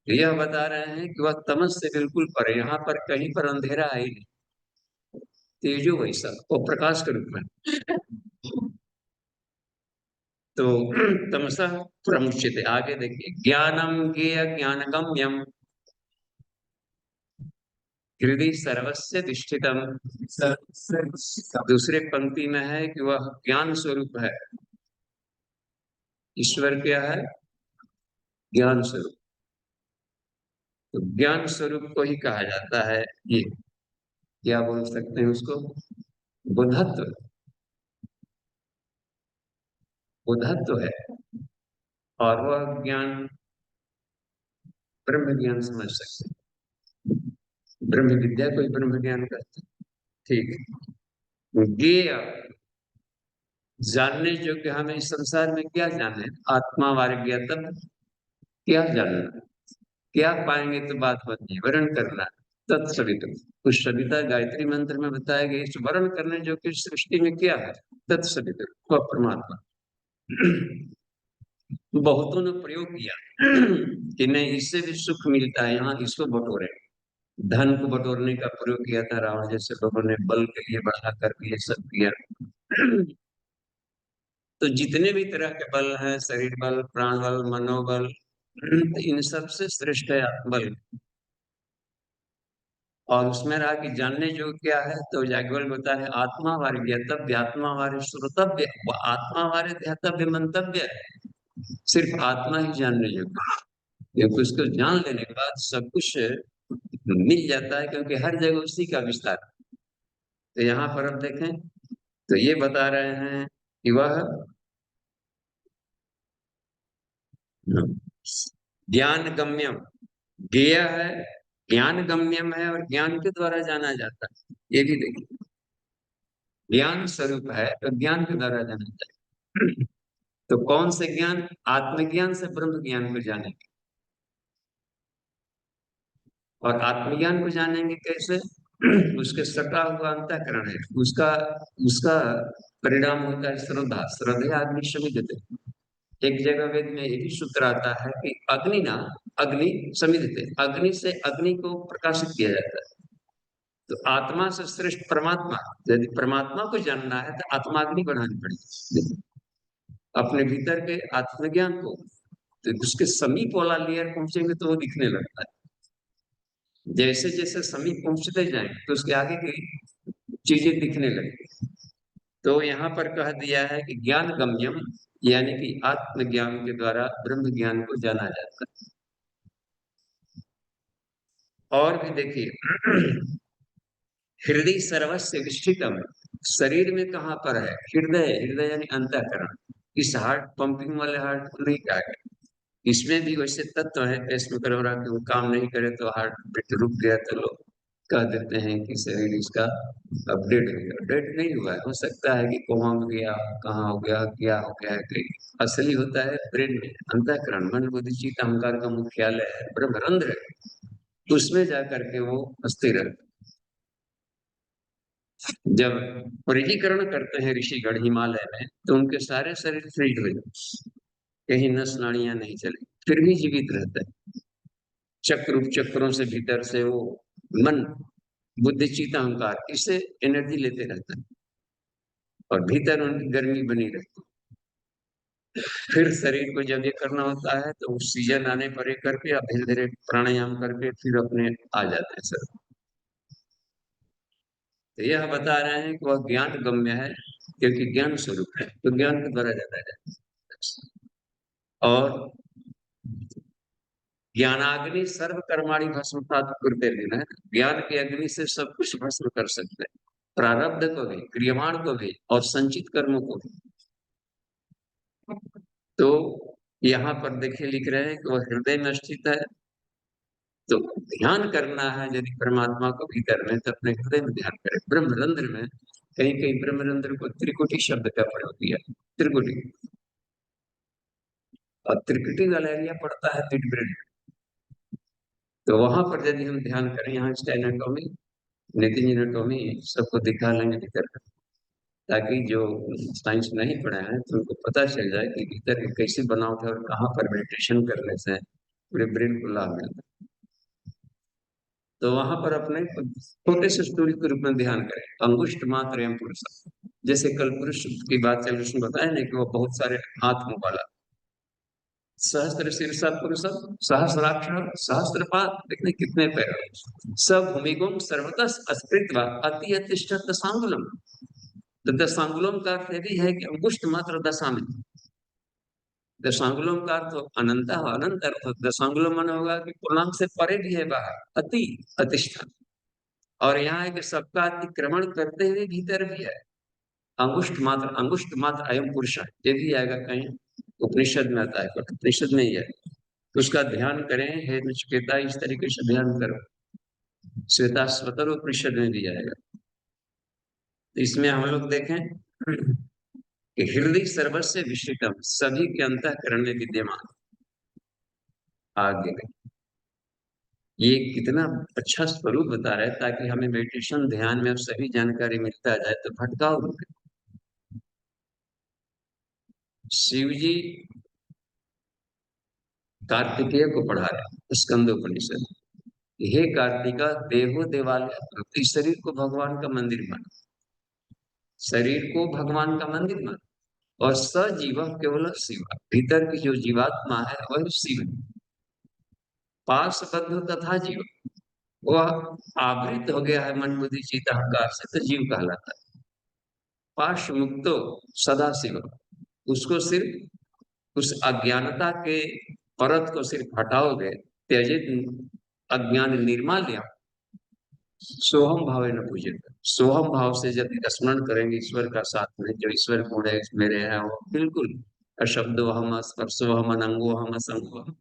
यह बता रहे हैं कि वह तमस से बिल्कुल परे, यहाँ पर कहीं पर अंधेरा है ही नहीं, तेजो वैसा, वो प्रकाश के रूप में। तो तमसा प्रमुच्यते, आगे देखिए, ज्ञानम ज्ञेय ज्ञानगम्यम हृदय सर्वस्य तिष्ठितम। दूसरे पंक्ति में है कि वह ज्ञान स्वरूप है। ईश्वर क्या है? ज्ञान स्वरूप। तो ज्ञान स्वरूप को ही कहा जाता है ये, क्या बोल सकते हैं उसको, बुद्धत्व। बुद्धत्व है, और वह ज्ञान ब्रह्म ज्ञान समझ सकते हैं। ब्रह्म विद्या को ही ब्रह्म ज्ञान कहते हैं। ठीक। ज्ञेय, जानने योग्य, हमें इस संसार में क्या जाने, आत्मा वार्ज्ञतम, क्या जानना, क्या पाएंगे तो बात बनती है, वर्ण करना। तत्सवित, उस सविता गायत्री मंत्र में बताया गया, इस वर्ण करने जो कि सृष्टि में क्या है, तत्सवित, वह परमात्मा। बहुतों ने प्रयोग किया कि नहीं इससे भी सुख मिलता है, यहाँ इसको बटोरे। धन को बटोरने का प्रयोग किया था रावण जैसे लोगों ने, बल के लिए बढ़ा कर ये सब किया। तो जितने भी तरह के बल हैं, शरीर बल, प्राण बल, मनोबल, इन सब से श्रेष्ठ है बल। और उसमें रहा कि जानने जो क्या है, तो याज्ञवल्क्य बता है, आत्मा वारे ज्ञातव्य, आत्मा वारे श्रोतव्य, आत्मा वारे ध्यातव्य मंतव्य। सिर्फ आत्मा ही जानने योग्य, क्योंकि उसको जान लेने के बाद सब कुछ मिल जाता है, क्योंकि हर जगह उसी का विस्तार। तो यहाँ पर अब देखें, तो ये बता रहे हैं कि वह ज्ञान गम्यम, ज्ञेय है, ज्ञान गम्यम है, और ज्ञान के द्वारा जाना जाता है। ये भी देखिए, ज्ञान स्वरूप है तो ज्ञान के द्वारा जाना जाता है। तो कौन से ज्ञान? आत्मज्ञान से ब्रह्म ज्ञान को जानेंगे। और आत्मज्ञान को जानेंगे कैसे? उसके सटा हुआ अंतःकरण है, उसका उसका परिणाम होता है श्रद्धा। श्रद्धे अग्नि शमिदते। एक जगह वेद में यही सूत्र आता है कि अग्नि ना, अग्नि समिधते, अग्नि से अग्नि को प्रकाशित किया जाता है। तो आत्मा से श्रेष्ठ परमात्मा, यदि परमात्मा को जानना है तो आत्माग्नि बढ़ानी पड़ेगी अपने भीतर के आत्मज्ञान को। तो उसके समीप वाला लेयर पहुंचेंगे तो वो दिखने लगता है। जैसे जैसे समीप पहुंचते जाएंगे तो उसके आगे की चीजें दिखने लगती। तो यहाँ पर कह दिया है कि ज्ञान गम्यम, यानी कि आत्मज्ञान के द्वारा ब्रह्म ज्ञान को जाना जाता है। और भी देखिए, हृदय सर्वस्य विष्ठितम, शरीर में कहाँ पर है? हृदय, हृदय यानी अंतःकरण। इस हार्ट पंपिंग वाले हार्ट को नहीं कहा गया, इसमें भी वैसे तत्व है पेसमेकर वगैरह के, वो काम नहीं करे तो हार्ट बीट रुक गया तो लोग कह देते हैं कि शरीर इसका अपडेट हो गया। अपडेट नहीं हुआ है, हो सकता है कि कोमा में गया, कहाँ हो गया, क्या हो गया है कहीं। असली होता है ब्रेन में, अंतःकरण, मन बुद्धि चित्त अहंकार का मुख्यालय है, ब्रह्मरंध्र है, उसमें जाकर के वो स्थिर है। जब परिजीकरण करते हैं ऋषिगण हिमालय में, तो उनके सारे शरीर फ्रीड हो जाते, कहीं नस नाड़ियां नहीं चली, फिर भी जीवित रहता है। चक्र उपचक्रों से भीतर से वो मन बुद्धि चित्त अहंकार इससे एनर्जी लेते रहता है और भीतर उनकी गर्मी बनी रहती है। फिर शरीर को जब ये करना होता है तो सीजन आने पर ये करके या धीरे धीरे प्राणायाम करके फिर अपने आ जाते हैं सर। तो यह बता रहे हैं कि वह ज्ञान गम्य है, क्योंकि ज्ञान स्वरूप है, तो ज्ञान के द्वारा जाना जाता है। और ज्ञानाग्नि सर्व कर्माणि भस्मसात् कुरुते अर्जुन है, ज्ञान की अग्नि से सब कुछ भस्म कर सकते हैं, प्रारब्ध को भी, क्रियमाण को भी, और संचित कर्मों को भी। तो यहाँ पर देखिए लिख रहे हैं कि वह हृदय में स्थित है। तो ध्यान करना है यदि परमात्मा को भीतर में, तो अपने हृदय में ध्यान करें, ब्रह्मरंध्र में। कहीं कहीं ब्रह्मरंध्र को त्रिकुटी शब्द का प्रयोग किया, त्रिकुटी, और त्रिकुटी वाला एरिया पड़ता है मिड ब्रेन। तो वहां पर यदि हम ध्यान करें, यहाँ इसका एनाटॉमी, नितिन एनाटॉमी सबको दिखा लेंगे भीतर का, ताकि जो साइंस नहीं पढ़ा है तो उनको पता चल जाए कि भीतर की कैसी बनावट है और कहाँ पर मेडिटेशन करने से पूरे ब्रेन को लाभ मिलता है। तो वहां पर अपने छोटे से स्टोरी के रूप में ध्यान करें, अंगुष्ठ मात्र एवं पुरुष। जैसे कल पुरुष की बात चल, उसमें बताया नहीं कि वो बहुत सारे हाथ मुंह वाला, सहस्त्र शीर्षा पुरुष, सहस्राक्ष, सहस्त्रपाद, देखने कितने पैर, सब भूमिगुम सर्वतः अस्पृत्वा अति अतिष्ठत दशांगुलम। तो दशांगुलम का अर्थ भी है कि अंगुष्ठ मात्र दशा में, दशांगुलम का अर्थ अनंत, अनंत अर्थ दशांगुलम मन होगा कि पूर्णांक से परे भी है बाहर, अति अतिष्ठा। और यहाँ है कि सबका अतिक्रमण करते हुए भीतर भी है, अंगुष्ठ मात्र अयम पुरुष, ये भी आएगा कहीं उपनिषद में आता है, उपनिषद में ही है। तो उसका ध्यान करें, हे नचिकेता, इस तरीके से ध्यान करो, श्वेता स्वतर उपनिषद में भी आएगा। तो इसमें हम लोग देखें कि हृदय सर्वस्व विश्रितम, सभी के अंतःकरण में विद्यमान। आगे ये कितना अच्छा स्वरूप बता रहा है, ताकि हमें मेडिटेशन ध्यान में अब सभी जानकारी मिलता जाए तो भटकाव रुके। शिव जी कार्तिकेय को पढ़ा रहे स्कंदोपनिषद, हे कार्तिका, देहो देवालय, इस शरीर को भगवान का मंदिर मान, शरीर को भगवान का मंदिर मान, और सजीव केवल शिव, भीतर की जो जीवात्मा है वह शिव है। पाशबद्ध तथा जीव, वह आवृत हो गया है मन बुद्धि चित्त अहंकार से, तो जीव कहलाता है। पाश मुक्तो सदा शिव, उसको सिर्फ उस अज्ञानता के परत को सिर्फ हटाओगे, त्यजित अज्ञान निर्माल्य, सोहम भाव न पूजे, सोहम भाव से जब स्मरण करेंगे ईश्वर का साथ में, जो ईश्वर गुण है मेरे हैं, वो बिल्कुल अशब्दो हम, स्पर्शो हम, अनंगो हम, असंगो हम,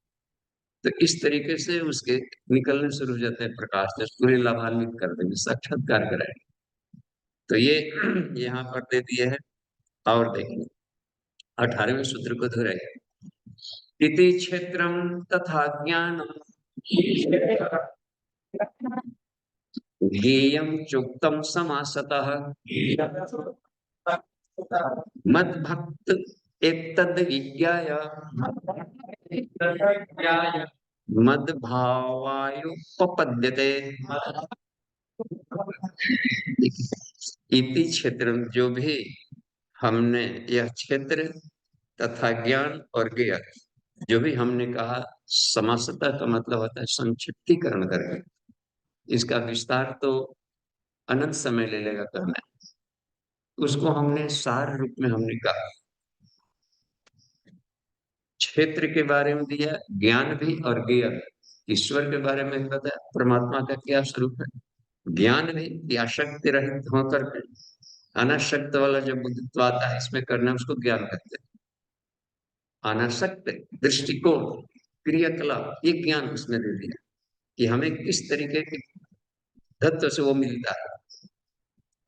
तो इस तरीके से उसके निकलने शुरू हो जाते हैं प्रकाश, जब सूर्य लाभान्वित कर देंगे, साक्षात्कार कराएंगे। तो ये यहाँ पर दे दिए है। और देखिए 18वें सूत्र को दोहराइए, इति क्षेत्रम तथा ज्ञानम ज्ञेयं चोक्तम समासतः मद्भक्त एतद् विज्ञाय मद्भावायुपपद्यते। इति क्षेत्र, जो भी हमने यह क्षेत्र तथा ज्ञान और ज्ञेय, जो भी हमने कहा, समासता का मतलब होता है संक्षिप्तीकरण करके, इसका विस्तार तो अनंत समय ले लेगा करना है, उसको हमने सार रूप में हमने कहा। क्षेत्र के बारे में दिया, ज्ञान भी और ज्ञेय भी, ईश्वर के बारे में भी बताया, परमात्मा का क्या स्वरूप है, ज्ञान भी कि अशक्त रहित होकर के अनाशक्त वाला जो बुद्धित्व आता है इसमें करना, उसको ज्ञान कहते हैं। अनासक्त दृष्टिकोण, क्रियाकलाप, ये ज्ञान उसमें दे दिया कि हमें किस तरीके के तत्व से वो मिलता है।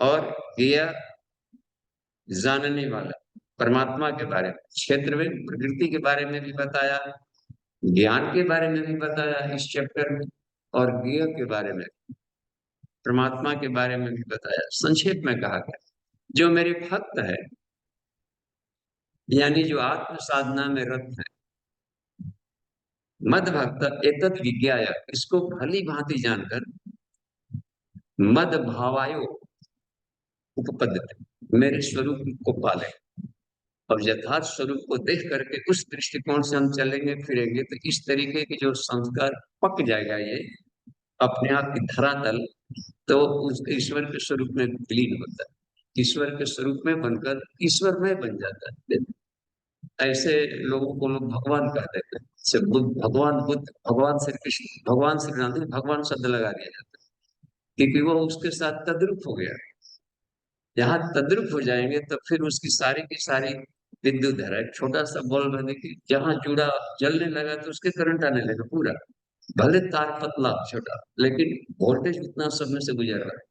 और क्रिया जानने वाला, परमात्मा के बारे में, क्षेत्र में प्रकृति के बारे में भी बताया, ज्ञान के बारे में भी बताया इस चैप्टर में, और ज्ञ के बारे में, परमात्मा के बारे में भी बताया। संक्षेप में कहा गया जो मेरे भक्त है, यानी जो आत्म साधना में रत है, मद भक्त एतत् विज्ञाय, इसको भली भांति जानकर, मद भावायो उपपद्यते, मेरे स्वरूप को पाले। और यथार्थ स्वरूप को देख करके उस दृष्टिकोण से हम चलेंगे फिरेंगे तो इस तरीके के जो संस्कार पक जाएगा, ये अपने आप की धरातल, तो उस ईश्वर के स्वरूप में विलीन होता है, ईश्वर के स्वरूप में बनकर ईश्वर में बन जाता है। ऐसे लोगों को लोग भगवान कहते हैं। भगवान बुद्ध, भगवान श्री कृष्ण, भगवान श्री राम, भगवान शब्द लगा दिया जाता है क्योंकि वो उसके साथ तद्रुप हो गया। यहाँ तद्रुप हो जाएंगे तो फिर उसकी सारी की सारी विद्युत धारा, एक छोटा सा बल्ब है देखिए, जहाँ जुड़ा जलने लगा तो उसके करंट आने लगा पूरा, भले तार पतला छोटा, लेकिन वोल्टेज उतना सब में से गुजर रहा है।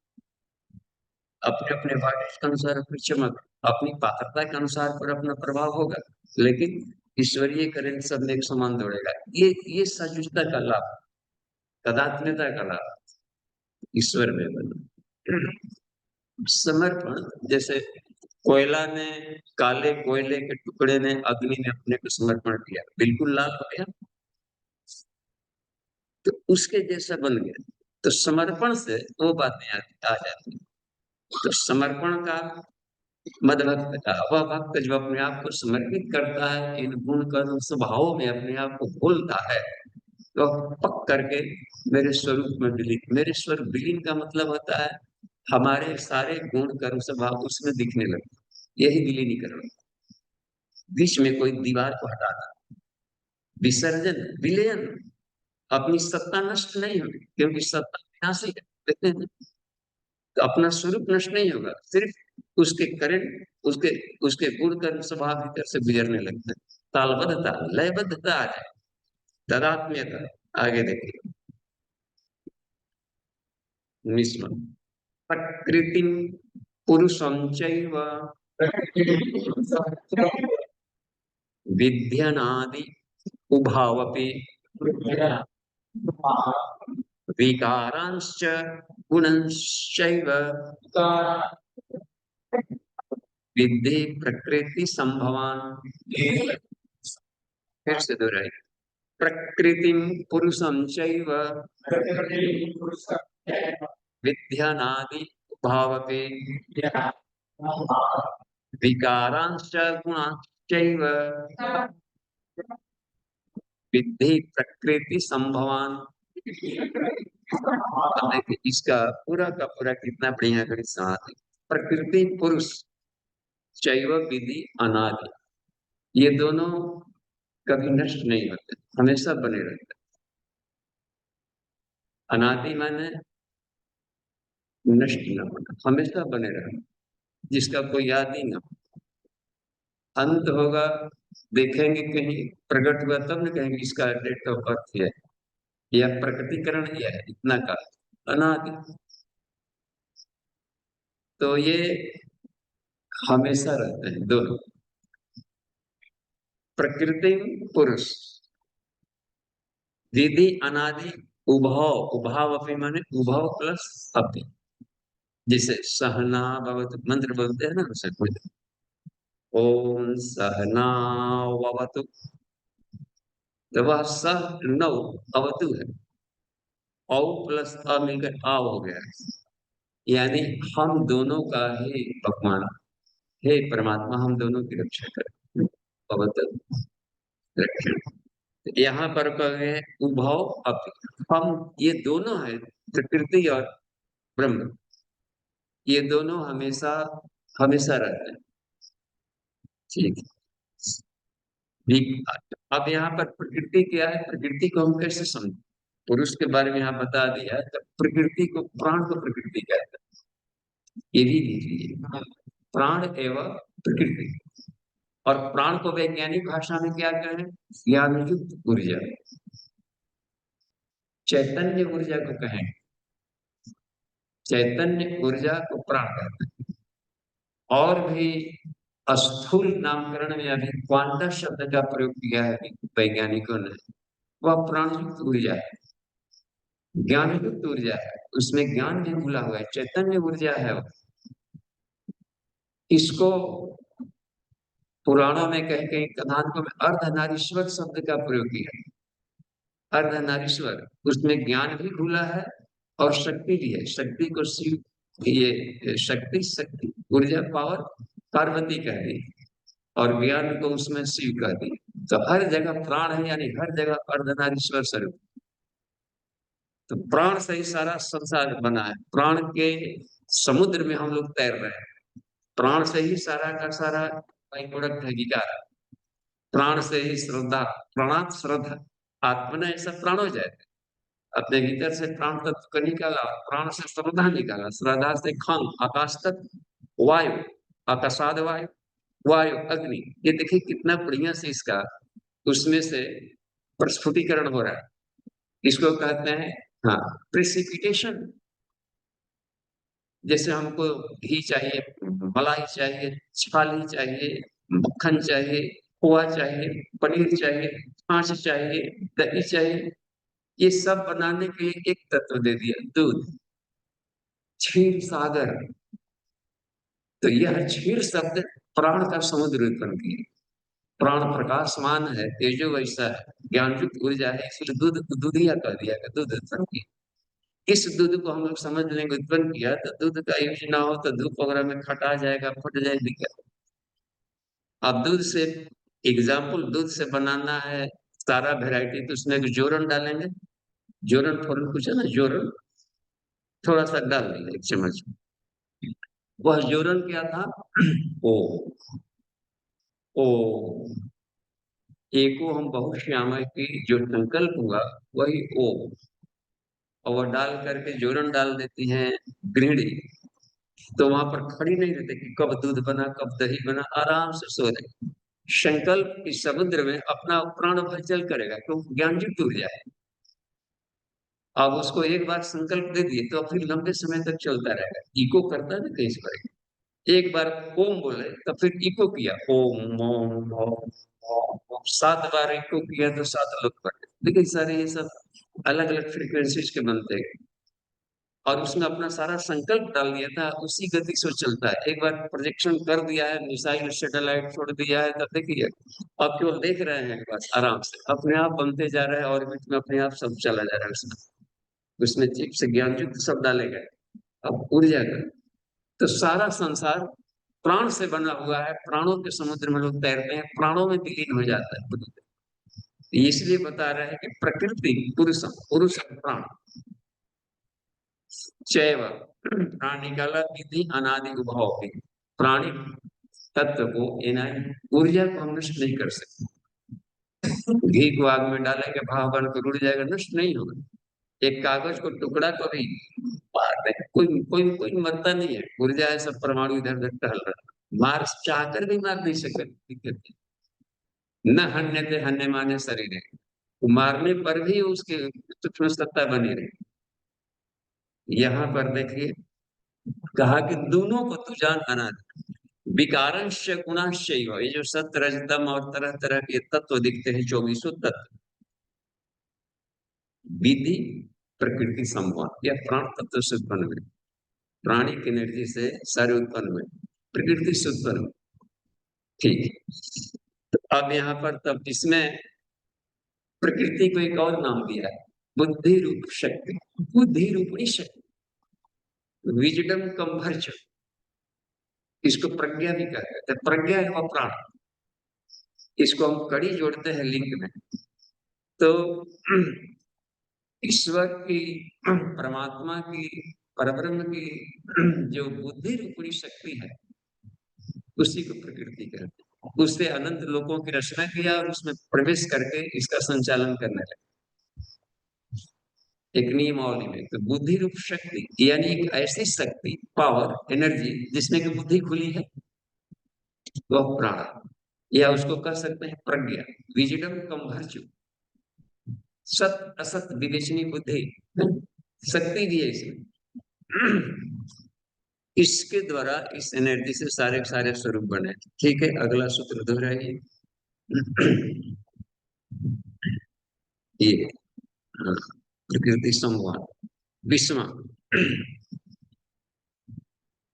अपने अपने वाटेज के अनुसार अपनी चमक, अपनी पात्रता के अनुसार पर अपना प्रभाव होगा, लेकिन ईश्वरीय करंट सब में एक समान दौड़ेगा। ये सजुजता का लाभ, तदात्म्यता का लाभ ईश्वर में बना। समर्पण, जैसे कोयला ने, काले कोयले के टुकड़े ने अग्नि में अपने को समर्पण किया, बिल्कुल लाल हो गया, तो उसके जैसा बन गया। तो समर्पण से वो बातें आ जाती। तो समर्पण का, मद भक्त का, वह भक्त जो अपने आप को समर्पित करता है, इन गुण कर्म स्वभावों में अपने आप को भूलता है, तो पक करके मेरे स्वरूप में विलीन। मेरे स्वरूप विलीन का मतलब होता है हमारे सारे गुण कर्म स्वभाव उसमें दिखने लगे, यही विलीनीकरण। बीच में कोई दीवार को हटाना, विसर्जन, विलयन। अपनी सत्ता नष्ट नहीं होगी क्योंकि सत्ता विनाशी है, देखते हैं। तो अपना स्वरूप नष्ट नहीं होगा, सिर्फ उसके करंट, उसके उसके गुण कर्म स्वभाव भीतर से गुजरने लगते हैं। तालबद्धता, लयबद्धता आ जाए, तदात्म्यता। आगे देखिए 19वां, प्रकृतिम पुरुषं चैव विध्यनादि उभावपि विकारांश्च गुणंश्चैव विद्धि प्रकृति संभवान। फिर से दोहराई, प्रकृतिम पुरुषं चैव विध्यनादि उभावपि विकारांश्च गुणांश्चैव विद्धि प्रकृति संभवान। देखिए इसका पूरा का पूरा कितना बढ़िया गणित समास है। प्रकृति पुरुष चैव विधि अनादि, ये दोनों कभी नष्ट नहीं होते, हमेशा बने रहते। अनादि माने नष्ट न होना, हमेशा बने रहना, जिसका कोई याद ही ना हो। अंत होगा, देखेंगे कहीं प्रकट हुआ तब न कहेंगे इसका डेट ऑफ बर्थ है या प्रकटीकरण किया है, इतना का अनादि। तो ये हमेशा रहते हैं दोनों, प्रकृति पुरुष, विधि अनादि, उभाव, उभाव अपनी माने उभाव प्लस अपि, जिसे सहना भवतु मंत्र बोलते हैं ना, उसे बोलते ओम सहना भवतु, तो वह सह नौ अवतु है, औ प्लस अ मिलकर आ हो गया, यानी हम दोनों का ही भगवान, हे परमात्मा हम दोनों की रक्षा करें, अवतु रक्षण। यहाँ पर कहे उभव अपि, हम ये दोनों है, प्रकृति और ब्रह्म, ये दोनों हमेशा हमेशा रहते हैं। ठीक है। अब यहाँ पर प्रकृति क्या है, प्रकृति को हम कैसे समझें? पुरुष के बारे में यहाँ बता दिया है, तो प्रकृति को, प्राण को प्रकृति कहते हैं, ये भी लिख लीजिए, प्राण एवं प्रकृति। और प्राण को वैज्ञानिक भाषा में क्या कहें? ज्ञानयुक्त ऊर्जा, चैतन्य ऊर्जा को कहें। चैतन्य ऊर्जा को प्राण कहते हैं। और भी स्थूल नामकरण में अभी क्वांटा शब्द का प्रयोग किया है वैज्ञानिकों ने, वह प्राणयुक्त ऊर्जा है, ज्ञानयुक्त ऊर्जा है, उसमें ज्ञान भी घुला हुआ है, चैतन्य ऊर्जा है। इसको पुराणों में कहीं कहीं कथानकों में अर्धनारीश्वर शब्द का प्रयोग किया है। अर्धनारीश्वर, उसमें ज्ञान भी घुला है और शक्ति भी है। शक्ति को शिव, ये शक्ति ऊर्जा, पावर पार्वती कह दी, और ज्ञान को उसमें शिव कह दी। तो हर जगह प्राण है, यानी हर जगह अर्धनारीश्वर स्वरूप। तो प्राण से ही सारा संसार बना है। प्राण के समुद्र में हम लोग तैर रहे हैं। प्राण से ही सारा का सारा बाई प्रोडक्ट है विकार। प्राण से ही श्रद्धा, प्राणात श्रद्धा, आत्मा ने ऐसा प्राण हो जाए, अपने भीतर से प्राण तत्व को निकाला, प्राण से श्रद्धा निकाला, श्रद्धा से खंग, आकाश तत्व, वायु, आकाशाद वायु, वायु अग्नि। ये देखिए कितना बढ़िया से इसका उसमें से प्रस्फुटीकरण हो रहा है। इसको कहते हैं हाँ प्रेसिपिटेशन। जैसे हमको घी चाहिए, मलाई चाहिए, छाली चाहिए, मक्खन चाहिए, खोआ चाहिए, पनीर चाहिए, छाछ चाहिए, दही चाहिए, ये सब बनाने के लिए एक तत्व दे दिया, दूध। क्षीर सागर, तो यह क्षीर शब्द प्राण का समुद्र उत्पन्न किया। प्राण प्रकाशमान है, तेजो वैसा है, ज्ञानयुक्त ऊर्जा है, इसलिए दूध दूधिया कह दिया, दूध उत्पन्न किया। इस दूध को हम लोग समझ लेंगे उत्पन्न किया, तो दूध का यूज ना हो तो धूप वगैरह में खटा जाएगा, फट जाएगी। अब दूध से एग्जाम्पल, दूध से बनाना है सारा वेराइटी, तो उसमें जोरन डालेंगे, जोरन फोरन कुछ है ना, जोरन थोड़ा सा डाल देंगे, एक चम्मच। वह जोरन क्या था? ओ, ओ, एको हम बहुत श्याम की जो संकल्प हुआ वही ओ, और वह डाल करके जोरन डाल देती हैं गृहिणी। तो वहां पर खड़ी नहीं रहती कि कब दूध बना कब दही बना, आराम से सो रहे। संकल्प इस समुद्र में अपना प्राण हलचल करेगा, क्योंकि ज्ञानयुक्त ऊर्जा है। अब उसको एक बार संकल्प दे दिए तो फिर लंबे समय तक चलता रहेगा। इको करता है ना कहीं पर, एक बार ओम बोले तो फिर इको किया, ओम ओम ओम ओम, 7 बार इको किया तो 7 लोग पढ़े। देखिए सारे ये सब अलग अलग फ्रीक्वेंसीज के बनते हैं, और उसने अपना सारा संकल्प डाल दिया था, उसी गति से चलता है। एक बार प्रोजेक्शन कर दिया है, मिसाइल सैटेलाइट छोड़ दिया है, तब देखिए अब केवल देख रहे हैं, बस आराम से अपने आप बनते जा रहे हैं, ऑर्बिट में अपने आप सब चला जा रहा है। उसमें उसमें चिप से ज्ञान युक्त सब डाले गए, अब ऊर्जा का। तो सारा संसार प्राण से बना हुआ है, प्राणों के समुद्र में लोग तैरते हैं, प्राणों में विलीन हो जाता है। इसलिए बता रहे हैं कि प्रकृति पुरुषम, पुरुष प्राण, चैव प्राणी काला विधि अनादि उभाव भी। प्राणी तत्व को ऊर्जा को हम नष्ट नहीं कर सकते। घी को आग में डालेंगे, भाव बनकर उड़ जाएगा, नष्ट नहीं होगा। एक कागज को टुकड़ा को भी मार दे, कोई कोई कोई मरता नहीं है, ऊर्जा है, सब परमाणु इधर उधर टहल रहा है, मार चाहकर भी मार नहीं सकते। न हन्य थे हन्य माने शरीर, मारने पर भी उसके सूक्ष्म सत्ता बनी रही। यहाँ पर देखिए कहा कि दोनों को तू जान अनादि, विकारांश गुणांश, ये जो सत्य रजतम और तरह तरह के तत्व दिखते हैं, 24 तत्व, विधि प्रकृति संवाद, या प्राण तत्व से उत्पन्न हुए, प्राणी की एनर्जी से सारे उत्पन्न हुए, प्रकृति से उत्पन्न हुए। ठीक, तो अब यहाँ पर तब इसमें प्रकृति को एक और नाम दिया है, बुद्धि रूप शक्ति, बुद्धि रूपणी शक्ति, विजडम कम भर्च, इसको प्रज्ञा भी कहते हैं। प्रज्ञा है वह प्राण, इसको हम कड़ी जोड़ते हैं लिंग में। तो ईश्वर की, परमात्मा की, परब्रह्म की जो बुद्धि रूपणी शक्ति है, उसी को प्रकृति कहते हैं। उससे अनंत लोगों की रचना किया और उसमें प्रवेश करके इसका संचालन करने लगे, एक नियमावली में। तो बुद्धि रूप शक्ति यानी एक ऐसी शक्ति, पावर, एनर्जी जिसमें की बुद्धि खुली है, वह प्राण। या उसको कह सकते हैं प्रज्ञा, विजडम कम वर्चू, सत असत विवेचनी बुद्धि, शक्ति भी है इसमें। इसके द्वारा इस एनर्जी से सारे के सारे स्वरूप बने। ठीक है, अगला सूत्र दोहराइए। ये प्रकृति संवाद विस्मा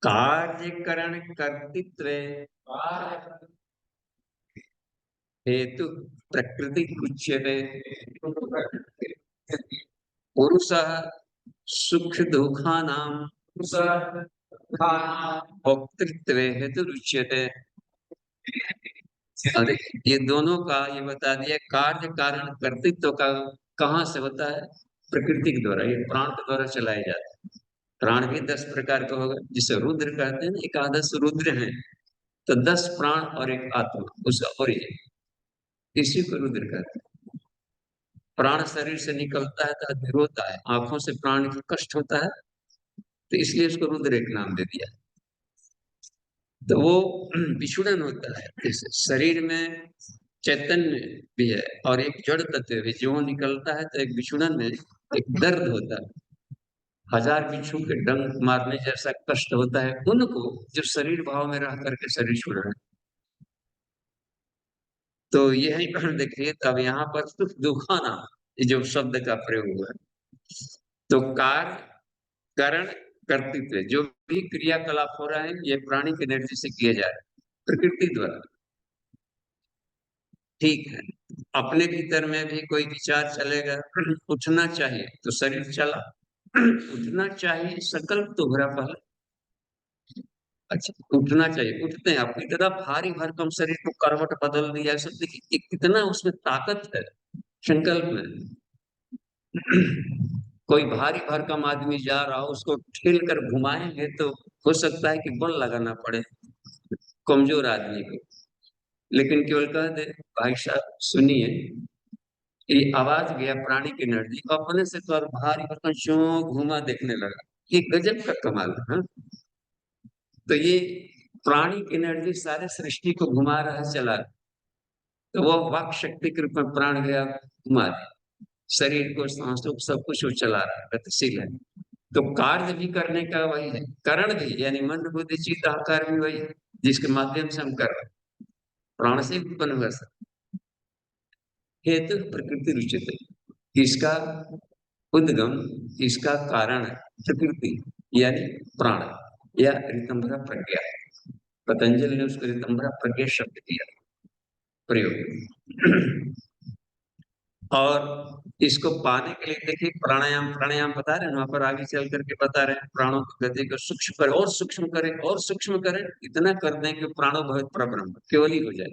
कार्यकरण कर्तृत्व हेतु प्रकृति उच्यते, पुरुष सुख दुखानां भोक्तृत्व हेतु उच्यते। अरे ये दोनों का ये बता दिया, कार्य कारण कर्तृत्व का कहाँ से होता है? प्रकृति के द्वारा, ये प्राण के द्वारा चलाए जाते हैं। प्राण भी 10 प्रकार का होगा, जिसे रुद्र कहते हैं। एकादश रुद्र हैं, तो 10 प्राण और एक आत्मा, उसका ओरिजिन, इसी को रुद्र कहते हैं। प्राण शरीर से निकलता है तो अधीर होता है, आंखों से प्राण को कष्ट होता है, तो इसलिए उसको रुद्र एक नाम दे दिया। तो वो विछुड़न होता है। इस शरीर में चैतन्य भी है और एक जड़ तत्व भी, जो निकलता है तो एक विछुड़न में एक दर्द होता है, हजार बिच्छू के डंक मारने जैसा कष्ट होता है उनको, जो शरीर भाव में रह करके शरीर छोड़ रहे हैं। तो यही देखिए, तब यहाँ पर सुख दुखाना, ये जो शब्द का प्रयोग हुआ है, तो कार्य कारण कर्तृत्व, जो भी क्रियाकलाप हो रहा है ये प्राणिक एनर्जी से किए जा रहे हैं, प्रकृति द्वारा। ठीक है, अपने भीतर में भी कोई विचार चलेगा, उठना चाहिए तो शरीर चला, उठना चाहिए संकल्प तो भरा पहले। अच्छा, उठना चाहिए, उठते हैं, आप इतना भारी भरकम शरीर को करवट बदल दिया, सब देखिए कितना उसमें ताकत है संकल्प में। कोई भारी भरकम आदमी जा रहा हो, उसको ठेल कर घुमाएंगे तो हो सकता है कि बल लगाना पड़े कमजोर आदमी को, लेकिन केवल कह दे भाई साहब सुनिए, ये आवाज गया प्राणिक एनर्जी अपने से, तो भारी भरकम क्यों घुमा देखने लगा, ये गजब का कमाल है। हाँ? तो ये प्राणिक एनर्जी सारे सृष्टि को घुमा रहा है, चला रहा। तो वो वाक शक्ति के रूप में प्राण गया, घुमा दिया शरीर को, सांसों को, सब कुछ वो चला रहा है, गतिशील है। तो कार्य भी करने का वही है, करण भी, यानी मन बुद्धि चित्त अहंकार भी वही है, जिसके माध्यम से हम कर रहे हैं, प्राण से उत्पन्न हुआ सब। हेतु प्रकृति रुचित, इसका उद्गम, इसका कारण प्रकृति यानी प्राण या ऋतंभरा प्रज्ञा है। पतंजलि ने उसको ऋतंभरा प्रज्ञा शब्द दिया प्रयोग। और इसको पाने के लिए देखिए, प्राणायाम प्राणायाम बता रहे हैं, वहां पर आगे चल करके बता रहे हैं, प्राणों की गति को सूक्ष्म करें और सूक्ष्म करें और सूक्ष्म करें, इतना कर दें कि प्राणो भवित परब्रह्म, केवली हो जाए,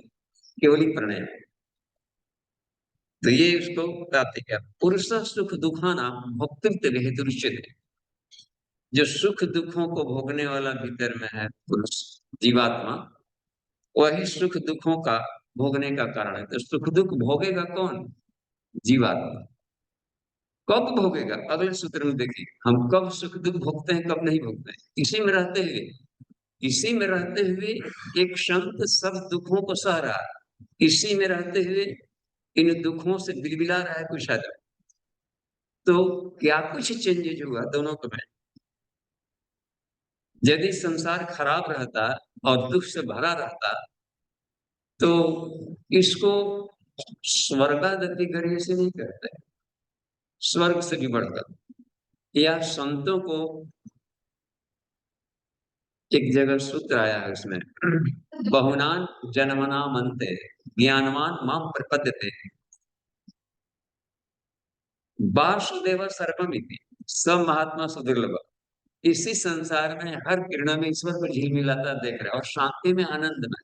केवली प्राणायाम। तो ये उसको बताते क्या, पुरुष सुख दुखाना भोक्तृत्व हेतु रुचित, जो सुख दुखों को भोगने वाला भीतर में है पुरुष, जीवात्मा, वही सुख दुखों का भोगने का कारण है। तो सुख दुख भोगेगा कौन? जीवात्मा। कब भोगेगा? अगले सूत्र में देखिए, हम कब सुख दुख भोगते हैं, कब नहीं भोगते हैं। इसी में रहते हुए, इसी में रहते हुए एक संत सब दुखों को सह रहा है, इसी में रहते हुए इन दुखों से बिलबिला रहा है कुछ आदमी। तो क्या कुछ चेंजेज हुआ दोनों को में? यदि संसार खराब रहता और दुख से भरा रहता तो इसको स्वर्गादति गरीय से नहीं कहते, स्वर्ग से भी बढ़कर। या संतों को एक जगह सूत्र आया है उसमें, बहुनान जन्मना मनते ज्ञानवान माम प्रपद्यते वासुदेव सर्वमिति सब महात्मा सुदुर्लभ। इसी संसार में हर किरण में ईश्वर को झिलमिलाता देख रहे और शांति में, आनंद में।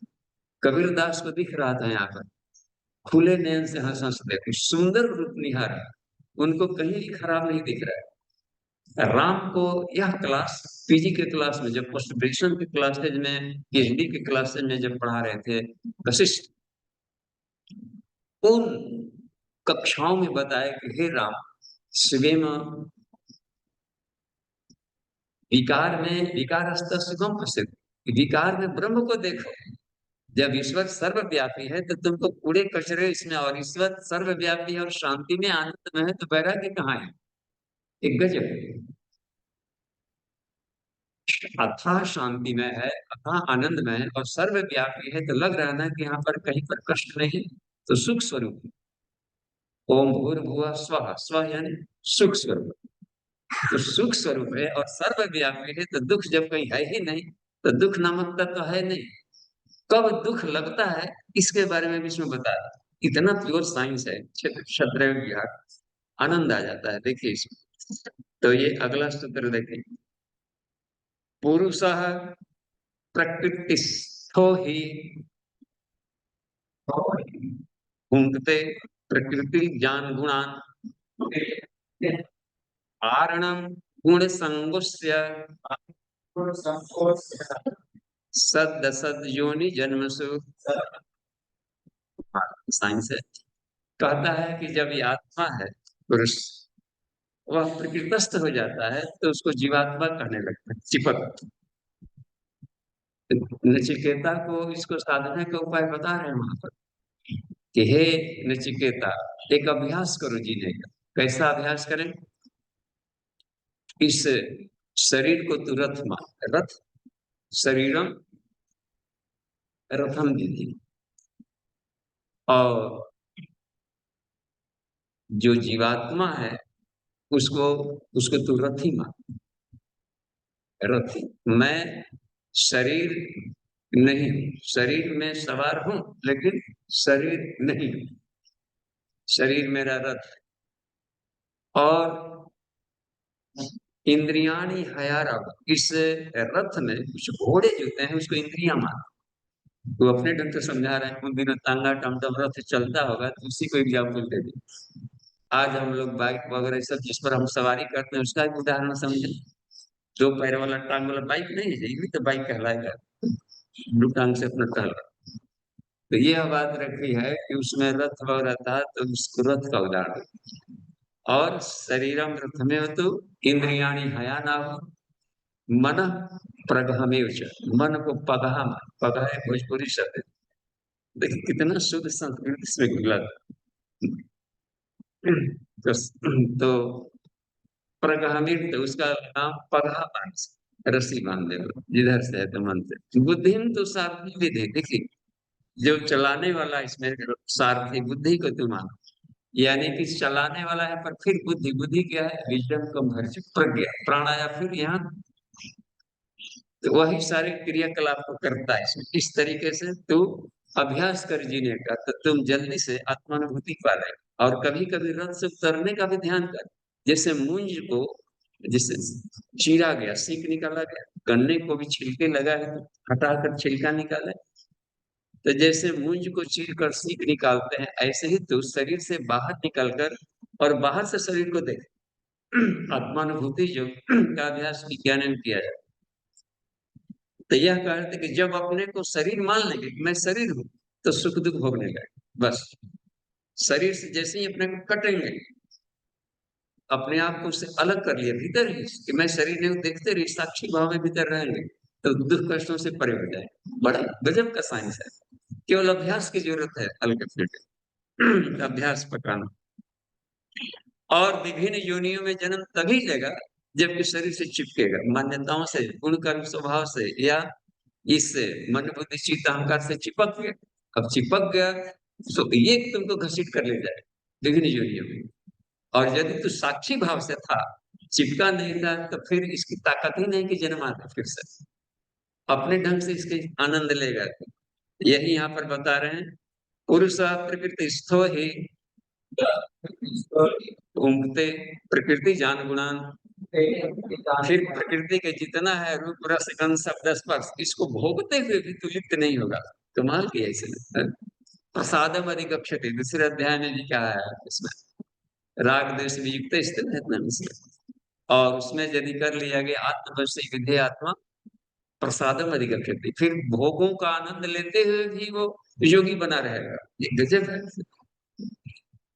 कबीर दास को दिख रहा था यहाँ पर, खुले नयन से हंस हंस देखे, सुंदर रूप निहार, उनको कहीं भी खराब नहीं दिख रहा है। राम को यह क्लास, पीजी के क्लास में, जब पोस्ट ग्रेजुएशन के क्लासेज में, पीएचडी के क्लासेज में जब पढ़ा रहे थे वशिष्ठ, उन कक्षाओं में बताया कि हे राम, स्वेम विकार में विकार प्रसिद्ध, विकार में ब्रह्म को देखो। जब ईश्वर सर्वव्यापी है तो तुमको कूड़े कचरे इसमें, और ईश्वर सर्वव्यापी है और शांति में आनंद में है, तो वैराग्य कहाँ है? एक गजब है। अथाह शांति में है, अथाह आनंद में है और सर्वव्यापी है, तो लग रहा है ना कि यहाँ पर कहीं पर कष्ट नहीं है, तो सुख स्वरूप है। ओम भूर्भुवः स्वः, स्व यानी सुख स्वरूप, तो सुख स्वरूप है और सर्वव्यापी है, तो दुख जब कहीं है ही नहीं, तो दुख नामक तत्व तो है नहीं। कब दुख लगता है इसके बारे में भी इसमें बताया। इतना प्योर साइंस है क्षत्रिय विहार, आनंद आ जाता है। देखिए इसमें, तो ये अगला सूत्र देखिए, पुरुषः प्रकृतिस्थो हि भुंक्ते प्रकृति ज्ञान गुणान कारणं गुण संगोस्य सद सद योनि जन्मसु। साइंस है, कहता है कि जब ये आत्मा है पुरुष, वह प्रकृतिस्थ हो जाता है तो उसको जीवात्मा कहने लगता है, चिपक। नचिकेता को इसको साधना का उपाय बता रहे हैं वहां पर कि हे नचिकेता, एक अभ्यास करो जीने का। कैसा अभ्यास करें? इस शरीर को तू रथ मान, रथ शरीरम रथम दीदी, और जो जीवात्मा है उसको उसको तू रथी मान। रथी, मैं शरीर नहीं, शरीर में सवार हूं लेकिन शरीर नहीं, शरीर मेरा रथ। और इंद्रियाणी हयारा, इस रथ में कुछ घोड़े जो होते हैं उसको इंद्रियां मान। तो अपने ढंग से समझा रहे हैं, उन दिनों तांगा टमटम रथ चलता होगा तो उसी को एग्जाम्पल दे दी। आज हम लोग बाइक वगैरह सब जिस पर हम सवारी करते हैं उसका एक उदाहरण समझे। दो पैर वाला टांग वाला बाइक नहीं है, ये भी तो बाइक कहलाएगा, दो टांग से अपना टहल रहा। तो यह बात रखी है कि उसमें रथ वगैरह था तो उसको रथ का उदाहरण। और शरीरम रथमेव तो इंद्रियाणी हयाना, मन प्रगहमेव च, मन को पगहा, पगहा है भोजपुरी शब्द है। देखिए कितना शुद्ध संस्कृत इसमें मिला। तो, तो प्रगहमित, उसका नाम पगहा बांध, रस्सी बांध दे, जिधर से है तो मन से। बुद्धिम तो सारथी विधि, देखिए जो चलाने वाला इसमें सारथी बुद्धि को तुम मानो, यानी कि चलाने वाला है, पर फिर बुद्धि, बुद्धि क्या है? विजडम कम भर्च प्रज्ञा, प्राण आया फिर यहाँ, तो वही सारे क्रियाकलाप को करता है इसमें। इस तरीके से तू अभ्यास कर जीने का, तो तुम जल्दी से आत्मानुभूति पा रहे। और कभी कभी रथ से उतरने का भी ध्यान कर। जैसे मूंज को, जैसे चीरा गया, सीख निकाला गया, गन्ने को भी छिलके लगा है तो हटाकर छिलका निकाले, तो जैसे मूंज को चीर कर सीख निकालते हैं, ऐसे ही तू शरीर से बाहर निकलकर और बाहर से शरीर को देख। आत्मानुभूति जो का अभ्यास विज्ञान में किया जाए, तो यह कहते कि जब अपने को शरीर मान लेंगे कि मैं शरीर हूं, तो सुख दुख भोगने लगे। बस शरीर से जैसे ही अपने को कटेंगे, अपने आप को उससे अलग कर लिया भीतर ही कि मैं शरीर नहीं हूं, देखते रहिए साक्षी भाव में भीतर रहेंगे, तो दुख कष्टों से परे हो जाए। बड़ा गजब का साइंस है, केवल अभ्यास की जरूरत है, हल्के फुल्के अभ्यास पकाना। और विभिन्न योनियों में जन्म तभी लेगा जबकि शरीर से चिपकेगा, मान्यताओं से, गुण कर्म स्वभाव से, या इससे मन बुद्धि चित्त अहंकार से चिपक गया। अब चिपक गया तो ये तुमको घसीट कर ले जाए विभिन्न योनियों में। और यदि तू साक्षी भाव से था, चिपका नहीं था, तो फिर इसकी ताकत ही नहीं कि जन्म आता फिर से, अपने ढंग से इसके आनंद लेगा। यही यहाँ पर बता रहे हैं, पुरुष प्रकृति स्थो ही घूमते प्रकृति जान गुणान, फिर प्रकृति के जितना है रूप रस गंध शब्द स्पर्श, इसको भोगते हुए भी तू लिप्त नहीं होगा। कमाल किया इसने। प्रसादम अधिगच्छति, दूसरे अध्याय में भी क्या है इसमें, राग द्वेष वियुक्त स्थित है, और उसमें यदि कर लिया गया आत्मवश विधेय आत्मा प्रसादम अधिगच्छति, फिर भोगों का आनंद लेते हुए भी वो योगी बना रहेगा। ये गजब है।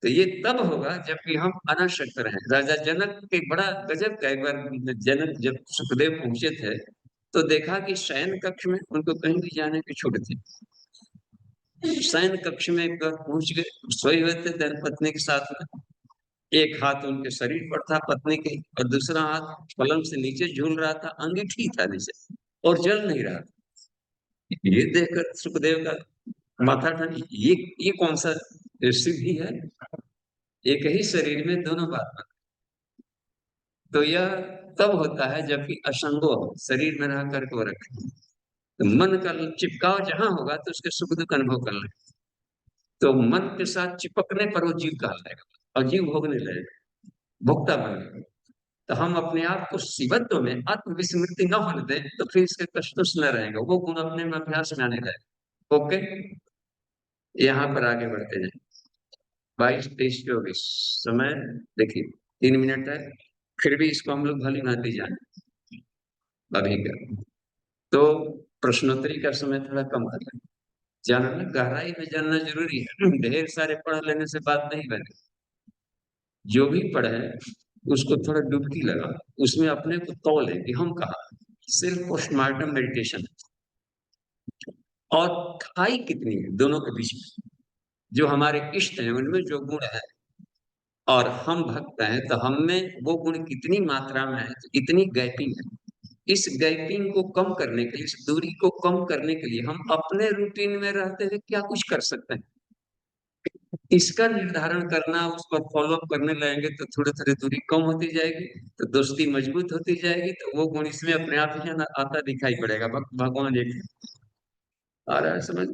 तो ये तब होगा जबकि हम अनासक्त रहें। राजा जनक के बड़ा गजब का, एक बार जनक जब सुखदेव पहुंचे थे तो देखा कि शयन कक्ष में उनको कहीं भी जाने की छूट थी, शयन कक्ष में पहुंच गए, सोए हुए थे धर्मपत्नी के साथ में। एक हाथ उनके शरीर पर था पत्नी के, और दूसरा हाथ पलंग से नीचे झूल रहा था, अंगीठी था नीचे, और जल नहीं रहा। ये देखकर सुखदेव का माथा ठंडी, ये कौन सा सिद्धि है, एक ही शरीर में दोनों बात। तो यह तब होता है जबकि असंगो हो, शरीर में रह करके वो रखे। तो मन का चिपकाव जहां होगा तो उसके सुख दुख अनुभव कर ले। तो मन के साथ चिपकने पर वो जीव कहा जाएगा, और जीव भोगने लगेगा, भोक्ता बनेगा। तो हम अपने आप को शिवत्व में आत्मविस्मृति न होने दें, तो फिर इसके कष्ट न रहेंगे, वो गुण अपने में अभ्यास में आने लगेगा। ओके, यहाँ पर आगे बढ़ते जाए। 22-23-24 समय देखिए 3 मिनट है, फिर भी इसको हम लोग भली भांति जाने अभी का। तो प्रश्नोत्तरी का समय थोड़ा कम कर लें, जानना गहराई में जानना जरूरी है। ढेर सारे पढ़ लेने से बात नहीं बने। जो भी पढ़े उसको थोड़ा डुबकी लगा, उसमें अपने को तौले कि हम कहा। सिर्फ पोस्टमार्टम मेडिटेशन और खाई कितनी है दोनों के बीच में। जो हमारे इष्ट हैं उनमें जो गुण है, और हम भक्त हैं तो हम में वो गुण कितनी मात्रा में है, तो इतनी गैपिंग है। इस गैपिंग को कम करने के लिए, इस दूरी को कम करने के लिए हम अपने रूटीन में रहते हुए क्या कुछ कर सकते हैं, इसका निर्धारण करना, उस पर फॉलो अप करने लगेंगे तो थोड़ी थोड़ी दूरी कम होती जाएगी, तो दोस्ती मजबूत होती जाएगी, तो वो गुण इसमें अपने आप ही आता दिखाई पड़ेगा। भगवान एक आ रहा है समझ।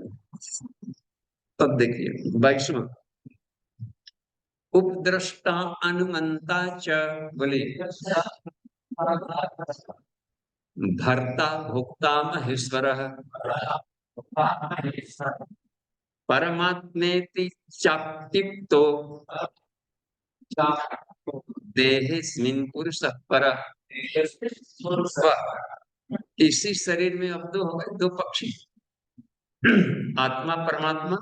तब देखिए 22वां, उपद्रष्टा अनुमंता च, बोलिए, भर्ता भोक्ता महेश्वरः, परमात्मेति चाप्युक्तो देहेस्मिन् पुरुषः परः। इसी शरीर में अब दो हो गए, दो पक्षी, आत्मा परमात्मा।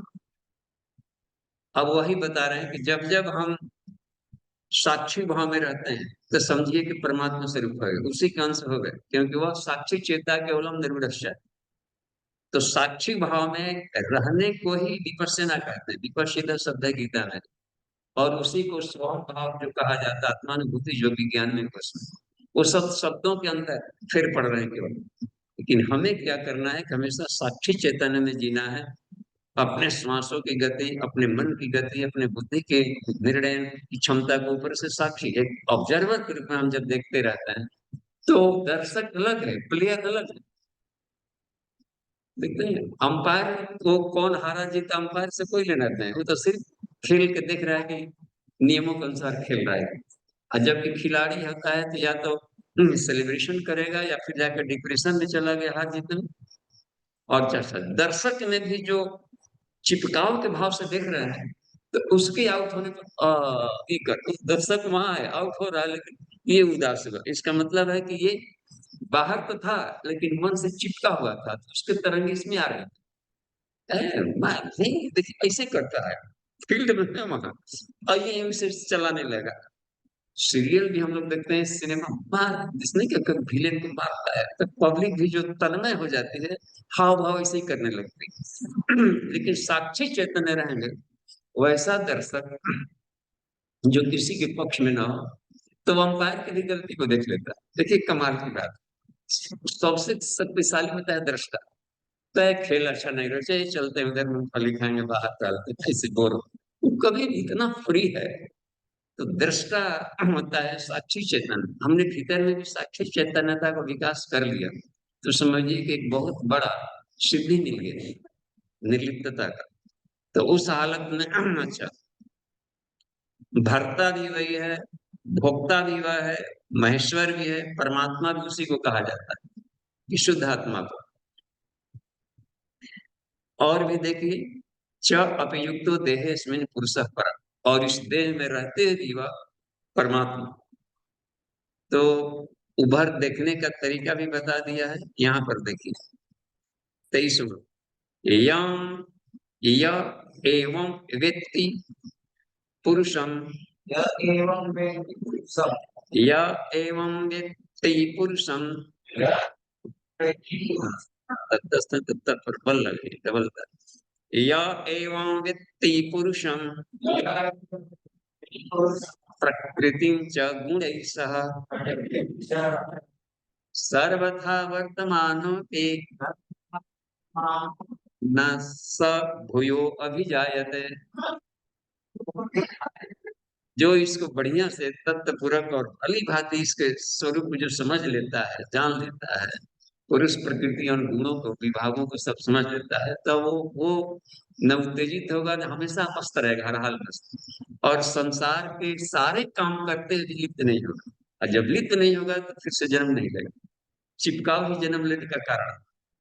अब वही बता रहे हैं कि जब जब हम साक्षी भाव में रहते हैं तो समझिए कि परमात्मा स्वरूप हो गए, उसी के अंश हो गए, क्योंकि वह साक्षी चेता केवलम निर्विडस्य। तो साक्षी भाव में रहने को ही विपश्यना कहते हैं, विपश्यता शब्द है गीता में, और उसी को स्वयं भाव जो कहा जाता है, आत्मानुभूति जो विज्ञान में वो सब शब्दों के अंदर फिर पड़ रहे हैं केवल। लेकिन हमें क्या करना है कि हमेशा साक्षी चैतन्य में जीना है, अपने श्वासों की गति, अपने मन की गति, अपने बुद्धि के निर्णय की क्षमता के ऊपर से साक्षी, एक ऑब्जर्वर के रूप में हम जब देखते रहते हैं, तो दर्शक अलग है, प्लेयर अलग है। देखते हैं अंपायर को, कौन हारा जीता अंपायर से कोई लेना नहीं, वो तो सिर्फ खेल के देख रहा है कि नियमों के अनुसार खेल रहा है। और जबकि खिलाड़ी होता है तो या तो सेलिब्रेशन करेगा या फिर जाकर डिप्रेशन में चला गया हार जीतने में। और जैसा दर्शक में भी जो चिपकाव के भाव से देख रहे हैं, तो उसके आउट होने पर दर्शक वहां है, आउट हो रहा है, लेकिन ये उदास हुआ, इसका मतलब है कि ये बाहर तो था लेकिन मन से चिपका हुआ था, तो उसके तरंगे इसमें आ रहे नहीं, देखिए ऐसे करता है फील्ड में है वहां, और ये उसे चलाने लगा। सीरियल भी हम लोग देखते हैं, सिनेमा मार जिसने क्या विलेन को मारता है तो पब्लिक भी जो तन्मय हो जाती है, हाव भाव ऐसे ही करने लगती है। लेकिन साक्षी चैतन्य रहेंगे, वैसा दर्शक जो किसी के पक्ष में ना हो, तो वो अंपायर की भी गलती को देख लेता है। देखिए कमाल की बात, सबसे शक्तिशाली होता है दृष्टा। तय खेल अच्छा नहीं रहा, चलिए चलते उधर मूंगफली खाएंगे, बाहर चलते ऐसे बोर, वो कभी भी इतना फ्री है। तो दृष्टा होता है साक्षी चेतन, हमने भीतर में भी साक्षी चैतन्यता का विकास कर लिया, तो समझिए कि एक बहुत बड़ा सिद्धि मिल गई निर्लिप्तता का। तो उस हालत में अच्छा, भर्ता भी वही है, भोक्ता भी वह है, महेश्वर भी है, परमात्मा भी उसी को कहा जाता है कि शुद्ध आत्मा को। और भी देखिए, च अपयुक्तो देहेस्मिन् पुरुषः परः, और इस देह में रहते हुए वह परमात्मा। तो उभर देखने का तरीका भी बता दिया है, यहाँ पर देखिए 23 में, यम य एवं व्यक्ति पुरुषम, य एवं व्यक्ति पुरुषम, य एवं व्यक्ति पुरुषम, तत्तस्त तत्त पर बल लगे, डबल य एवं वित्ति पुरुषं प्रकृतिं च गुणैः सह सर्वथा वर्तमानोऽपि न स भूयो अभिजायते। जो इसको बढ़िया से तत्पूर्वक और भली भांति इसके स्वरूप को जो समझ लेता है, जान लेता है, पुरुष प्रकृति और गुणों को, विभागों को सब समझ लेता है, तो वो न उत्तेजित होगा, न हमेशा मस्त रहेगा, हर हाल में। और संसार के सारे काम करते हुए भी लिप्त नहीं होगा। और जब लिप्त नहीं होगा तो फिर से जन्म नहीं लेगा। चिपकाव ही जन्म लेने का कारण,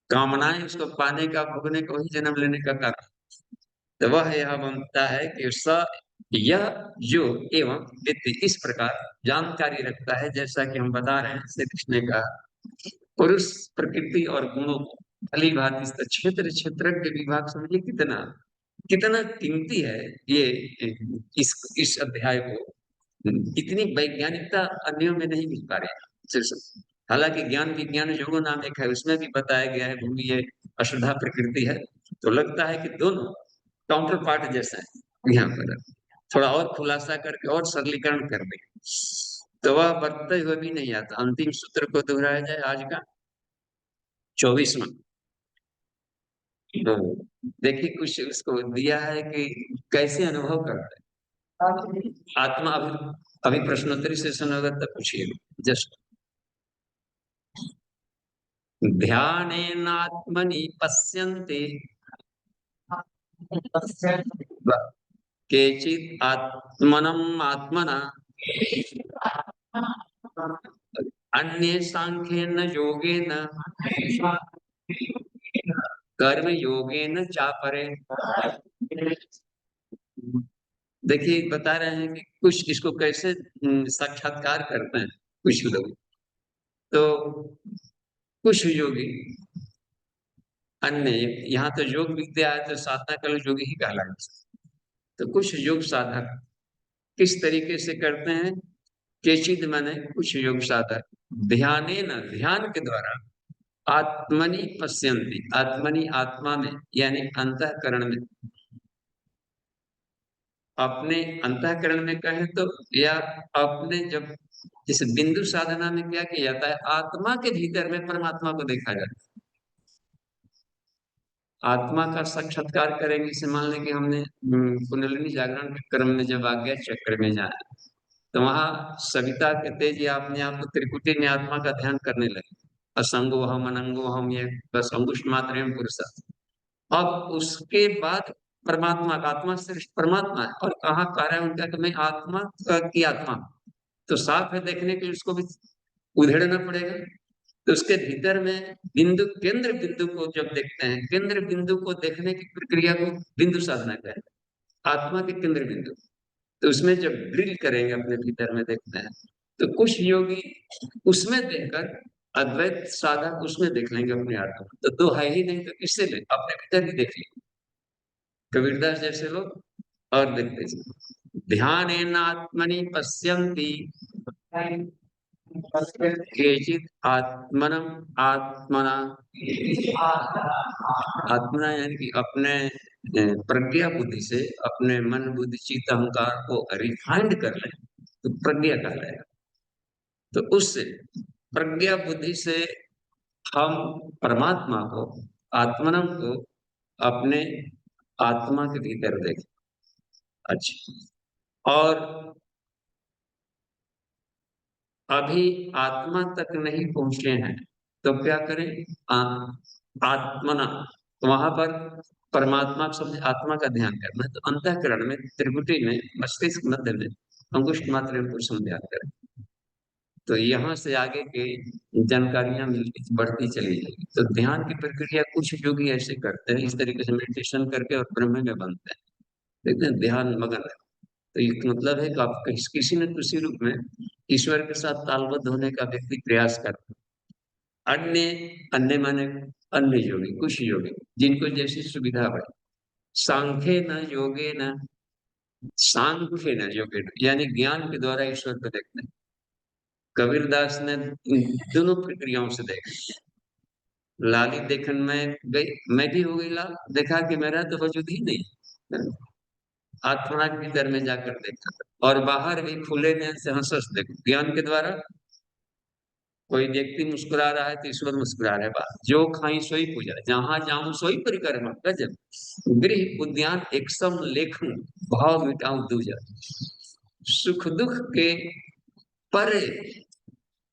कामनाएं उसको पाने का, भोगने का, वही जन्म लेने का कारण। तो वह यह बनता है कि स यह जो एवं वित्ति इस प्रकार जानकारी रखता है, जैसा कि हम बता रहे हैं श्री कृष्ण ने कहा, पुरुष प्रकृति और गुणों को भली भांति क्षेत्र क्षेत्र के विभाग समझिए कितना कितना कीमती है ये। इस अध्याय को इतनी वैज्ञानिकता अन्यों में नहीं मिल पा रही। हालांकि ज्ञान विज्ञान योगो नाम एक है, उसमें भी बताया गया है भूमि ये अशुद्धा प्रकृति है। तो लगता है कि दोनों काउंटर पार्ट जैसा है। यहाँ पर थोड़ा और खुलासा करके और सरलीकरण कर दे तो वह बढ़ते हुए भी नहीं आता। अंतिम सूत्र को दोहराया जाए आज का 24वां। तो देखिए कुछ उसको दिया है कि कैसे अनुभव करते हैं आत्मा। अभी प्रश्नोत्तरी सेशन होगा तब पूछिए जस्ट। ध्यानेनात्मनि पश्यन्ते केचित् आत्मनम् आत्मना अन्ये सांख्येन योगेन कर्म योगेन चापरे। देखिए बता रहे हैं कि कुछ इसको कैसे साक्षात्कार करते हैं कुछ लोग। तो कुछ योगी अन्य, यहाँ तो योग विद्या है तो साधना कर योगी ही कहलाएंगे। तो कुछ योग साधक किस तरीके से करते हैं? केचिद माने कुछ योग साधक ध्याने न, ध्यान के द्वारा आत्मनि पश्यन्ति, आत्मनि आत्मा में यानी अंतःकरण में, अपने अंतःकरण में कहें तो, या अपने जब इस बिंदु साधना में क्या किया जाता है, आत्मा के भीतर में परमात्मा को देखा जाता है। आत्मा का साक्षात्कार करेंगे। इसे मान लें कि हमने कुंडलिनी जागरण के क्रम में जब आज्ञा चक्र में जाए तो वहां सविता के तेज या अपने आप को त्रिकुटी में आत्मा का ध्यान करने लगे। असंगो हम अनंगो हम, ये बस अंगुष्ठ मात्र में पुरुष। अब उसके बाद परमात्मा का, आत्मा श्रेष्ठ परमात्मा है और कहाँ कार्य है उनका कि मैं आत्मा की आत्मा। तो साफ है देखने के लिए उसको भी उधेड़ना पड़ेगा। तो उसके भीतर में बिंदु, केंद्र बिंदु को जब देखते हैं, केंद्र बिंदु को देखने की प्रक्रिया को बिंदु साधना कहते हैं, आत्मा के केंद्र बिंदु। तो उसमें जब ड्रिल करेंगे अपने भीतर में देखते हैं, तो कुछ योगी उसमें देखकर, अद्वैत साधक उसमें देख लेंगे अपने आत्मा। तो दो है ही नहीं तो किससे ले, अपने भीतर ही देख लेंगे कबीरदास जैसे लोग। और देखते ध्यान आत्मनि पश्यन्ति केचित् आत्मनम आत्मना, आत्मना यानी कि अपने प्रज्ञा बुद्धि से अपने मन बुद्धि चित्त अहंकार को रिफाइंड कर ले तो प्रज्ञा कहलाएगा। तो उससे प्रज्ञा बुद्धि से हम परमात्मा को, आत्मनम को अपने आत्मा के भीतर देखें। अच्छा, और अभी आत्मा तक नहीं पहुंचे हैं तो क्या करें? आत्मना, तो वहां पर परमात्मा को समझ, आत्मा का ध्यान करना है। तो अंतःकरण में, त्रिकुटी में, मस्तिष्क मध्य में अंगुष्ठ मात्र में पुरुषम ध्यान करें। तो यहाँ से आगे की जानकारियां मिलती बढ़ती चली जाएगी। तो ध्यान की प्रक्रिया कुछ योगी ऐसे करते हैं, इस तरीके से मेडिटेशन करके और ब्रह्म में बनते हैं। देखते हैं ध्यान मगन है। तो ये मतलब है कि आप किसी न किसी रूप में ईश्वर के साथ तालबद्ध होने का व्यक्ति प्रयास करता है। अन्य, अन्य माने अन्य योगी, कुछ योगी जिनको जैसी सुविधा है। सांख्य न योगे न, सांख्य न योगे न यानी ज्ञान के द्वारा ईश्वर को देखते हैं। कबीरदास ने इन दोनों प्रक्रियाओं से देखा। लाली देखन में गई, मैं भी हो गई लाल, देखा कि मेरा तो वजूद ही नहीं। आत्मा के भीतर में जाकर देखा और बाहर भी खुले नयन से हंस हंस देखो। ज्ञान के द्वारा कोई व्यक्ति मुस्कुरा रहा है तो ईश्वर मुस्कुरा रहे, बात जो खाई सोई पूजा, जहां जाऊं सोई परिक्रमा। गजब। गृह उद्यान एक सम लेखूं, भाव मिटाऊं दूजा। सुख दुख के परे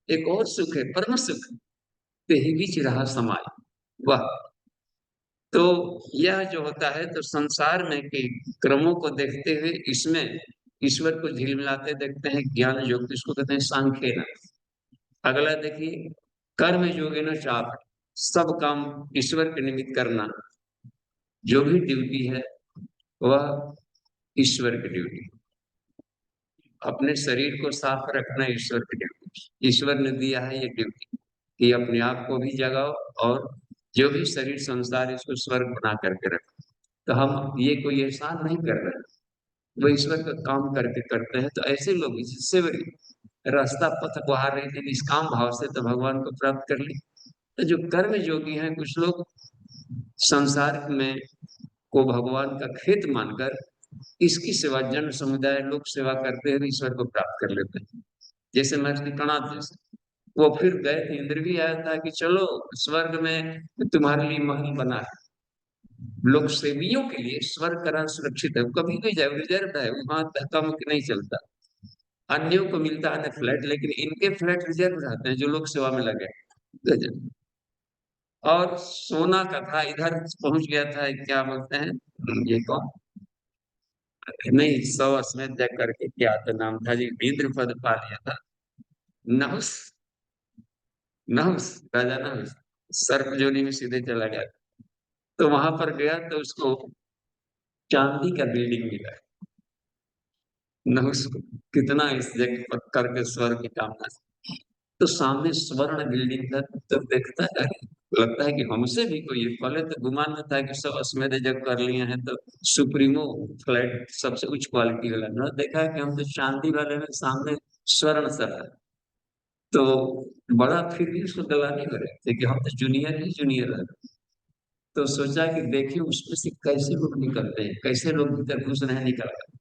एक और सुख है, परम सुख, तेहि बीच रहा समाय। वाह। तो यह जो होता है, तो संसार में के क्रमों को देखते हुए इसमें ईश्वर को झिलमिलाते देखते हैं ज्ञान योग, इसको कहते हैं सांख्य ना। अगला देखिए, कर्म योगे न चाप, सब काम ईश्वर के निमित्त करना। जो भी ड्यूटी है वह ईश्वर की ड्यूटी। अपने शरीर को साफ रखना ईश्वर की ड्यूटी। ईश्वर ने दिया है ये ड्यूटी कि अपने आप को भी जगाओ और जो भी शरीर संसार इसको स्वर्ग बना करके रखो। तो हम ये कोई एहसान नहीं कर रहे, वो ईश्वर का काम करके करते हैं। तो ऐसे लोग जिससे रास्ता पथ गुहार रहे थे निष्काम भाव से, तो भगवान को प्राप्त कर ली। तो जो कर्म योगी हैं, कुछ लोग संसार में को भगवान का खेत मानकर इसकी सेवा, जन समुदाय लोग सेवा करते हुए ईश्वर को प्राप्त कर लेते हैं। जैसे महर्षि कणाद जैसे, वो फिर गए थे, इंद्र भी आया था कि चलो स्वर्ग में तुम्हारे लिए महल बना है। लोग सेवियों के लिए स्वर्ग का राज सुरक्षित है, वो कभी नहीं जाए, रिजर्व है, वहां धक्का मुक्की नहीं चलता। अन्यों को मिलता है फ्लैट, लेकिन इनके फ्लैट रिजर्व रहते हैं जो लोग सेवा में लगे। गजब। और सोना का था, इधर पहुंच गया था, क्या बोलते हैं ये कौन, नहीं, 100 अश्वमेध जग करके क्या तो नाम था जी, इंद्र पद पा लिया था। नहुस, नहुस, राजा नहुस सर्प जोनी में सीधे चला गया। तो वहां पर गया तो उसको चांदी का बिल्डिंग मिला। नहुस को कितना इस जग पर करके स्वर्ग की कामना, तो सामने स्वर्ण बिल्डिंग था। तो देखता है, लगता है कि हमसे भी कोई, पहले तो गुमान में था कि सब अश्वमेध जग कर लिए हैं तो सुप्रीमो फ्लैट सबसे उच्च क्वालिटी वाला ना, देखा है कि हम तो चांदी वाले में, सामने स्वर्ण सर है। तो बड़ा फिर भी उसको गला नहीं कर रहे थे कि हम तो जूनियर ही जूनियर है। तो सोचा कि देखिए उसमें से कैसे लोग निकलते हैं, कैसे लोग भीतर घुस रहे हैं, निकल रहे हैं।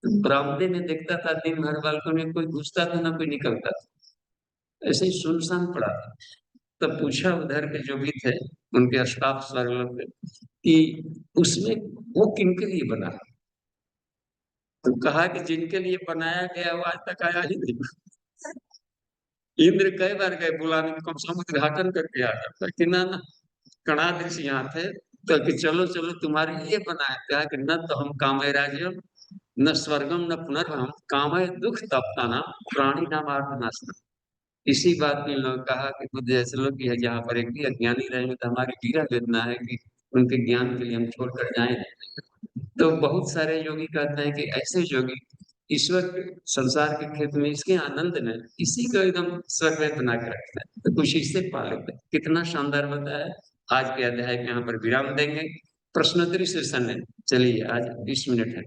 तो बरामदे में देखता था दिन भर बालकों में कोई घुसता था ना कोई निकलता था, ऐसे ही सुनसान पड़ा था। तब पूछा उधर के जो भी थे, उनके स्टाफ सारे लोग थे, कि उसमें वो किनके लिए बना है। तो कहा कि जिनके लिए बनाया गया वो आज तक आया ही नहीं। इंद्र कई बार गए बुलाने को, कम से कम उद्घाटन करके आ जाता कि ना ना, कणाद ऋषि यहाँ थे, तो कि चलो चलो तुम्हारे लिए बनाया गया कि न तो हम कामय राज्यम न स्वर्गम न पुनर्भम कामय दुख तप्ताना प्राणी नाम आत्मनाशनम। इसी बात में लोग कहा कि बुद्ध जैसे लोग कि जहाँ पर एक भी अज्ञानी रहेंगे तो हमारी पीड़ा वेदना है कि उनके ज्ञान के लिए हम छोड़कर जाएं। तो बहुत सारे योगी कहते हैं कि ऐसे योगी ईश्वर के संसार के खेत में इसके आनंद में इसी को एकदम स्वर्ग में बना के रखते हैं, तो कुछ इससे पा लेते हैं। कितना शानदार बताया। आज के अध्याय के यहाँ पर विराम देंगे। प्रश्नोत्तरी सेशन है, चलिए आज 20 मिनट है।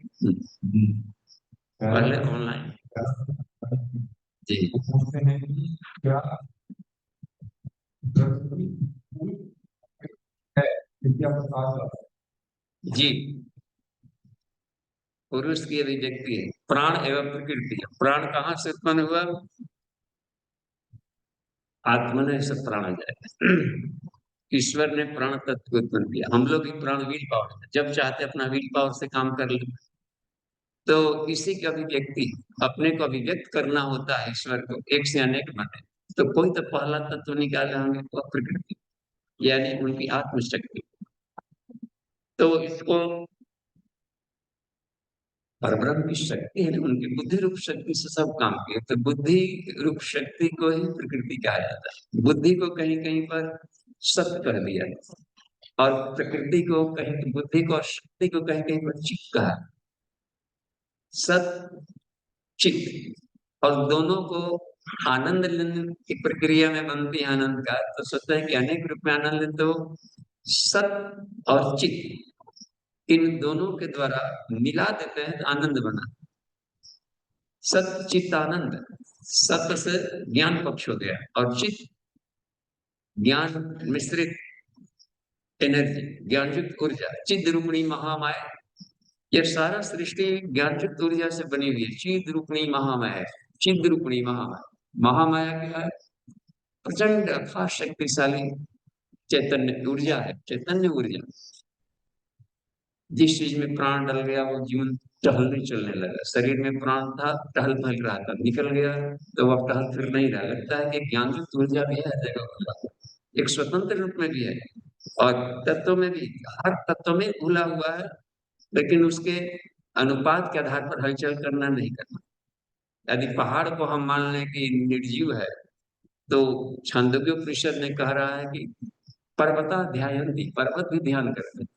पहले ऑनलाइन जी जी, पुरुष की अभिव्यक्ति है, प्राण एवं प्रकृति है। प्राण कहाँ से उत्पन्न हुआ, आत्मन से प्राण आ जाएगा। ईश्वर ने प्राण तत्व को उत्पन्न किया, हम लोग भी प्राण व्हील पावर है, जब चाहते अपना व्हील पावर से काम कर ले। तो इसी की अभिव्यक्ति, अपने को अभिव्यक्त करना होता है ईश्वर को, एक से अनेक बने। तो कोई तो पहला तत्व निकाले होंगे, वह प्रकृति, यानी उनकी आत्मशक्ति। तो इसको परब्रह्म की शक्ति है ना, उनकी बुद्धि रूप शक्ति से सब काम किए। तो बुद्धि रूप शक्ति को ही प्रकृति कहा जाता है। बुद्धि को कहीं कहीं पर सत्य कह दिया, और प्रकृति को कहीं, बुद्धि को और शक्ति को कहीं कहीं पर चित्त कहा। सत चित्त, और दोनों को आनंद लेने की प्रक्रिया में बनती है आनंद का। तो सोचता है कि अनेक रूप में आनंद लेते, तो सत और चित्त इन दोनों के द्वारा मिला देते हैं तो आनंद बना। सत, चित्त, आनंद। सत्य से ज्ञान पक्ष हो गया, और चित्त ज्ञान मिश्रित एनर्जी, ज्ञानयुक्त ऊर्जा, चिद रूपणी महामाया। ये सारा सृष्टि ज्ञानयुक्त ऊर्जा से बनी हुई है। चिद रूपणी महामाया, चिद रूपणी महामाया। महामाया क्या है? प्रचंड अथाह शक्तिशाली चैतन्य ऊर्जा है, चैतन्य ऊर्जा। जिस चीज में प्राण डल गया वो जीवन टहलने चलने लगा। शरीर में प्राण था, टहल पहल रहा था, निकल गया तो वह टहल फिर नहीं रहा। लगता है कि ज्ञानयुक्त ऊर्जा भी है जगह पर, एक स्वतंत्र रूप में भी है और तत्व में भी, हर तत्व में घुला हुआ है, लेकिन उसके अनुपात के आधार पर हलचल करना नहीं करना। यदि पहाड़ को हम मान लें कि निर्जीव है, तो छांदोग्य उपनिषद ने कह रहा है कि पर्वता ध्यायन्ति, पर्वत भी ध्यान करते हैं।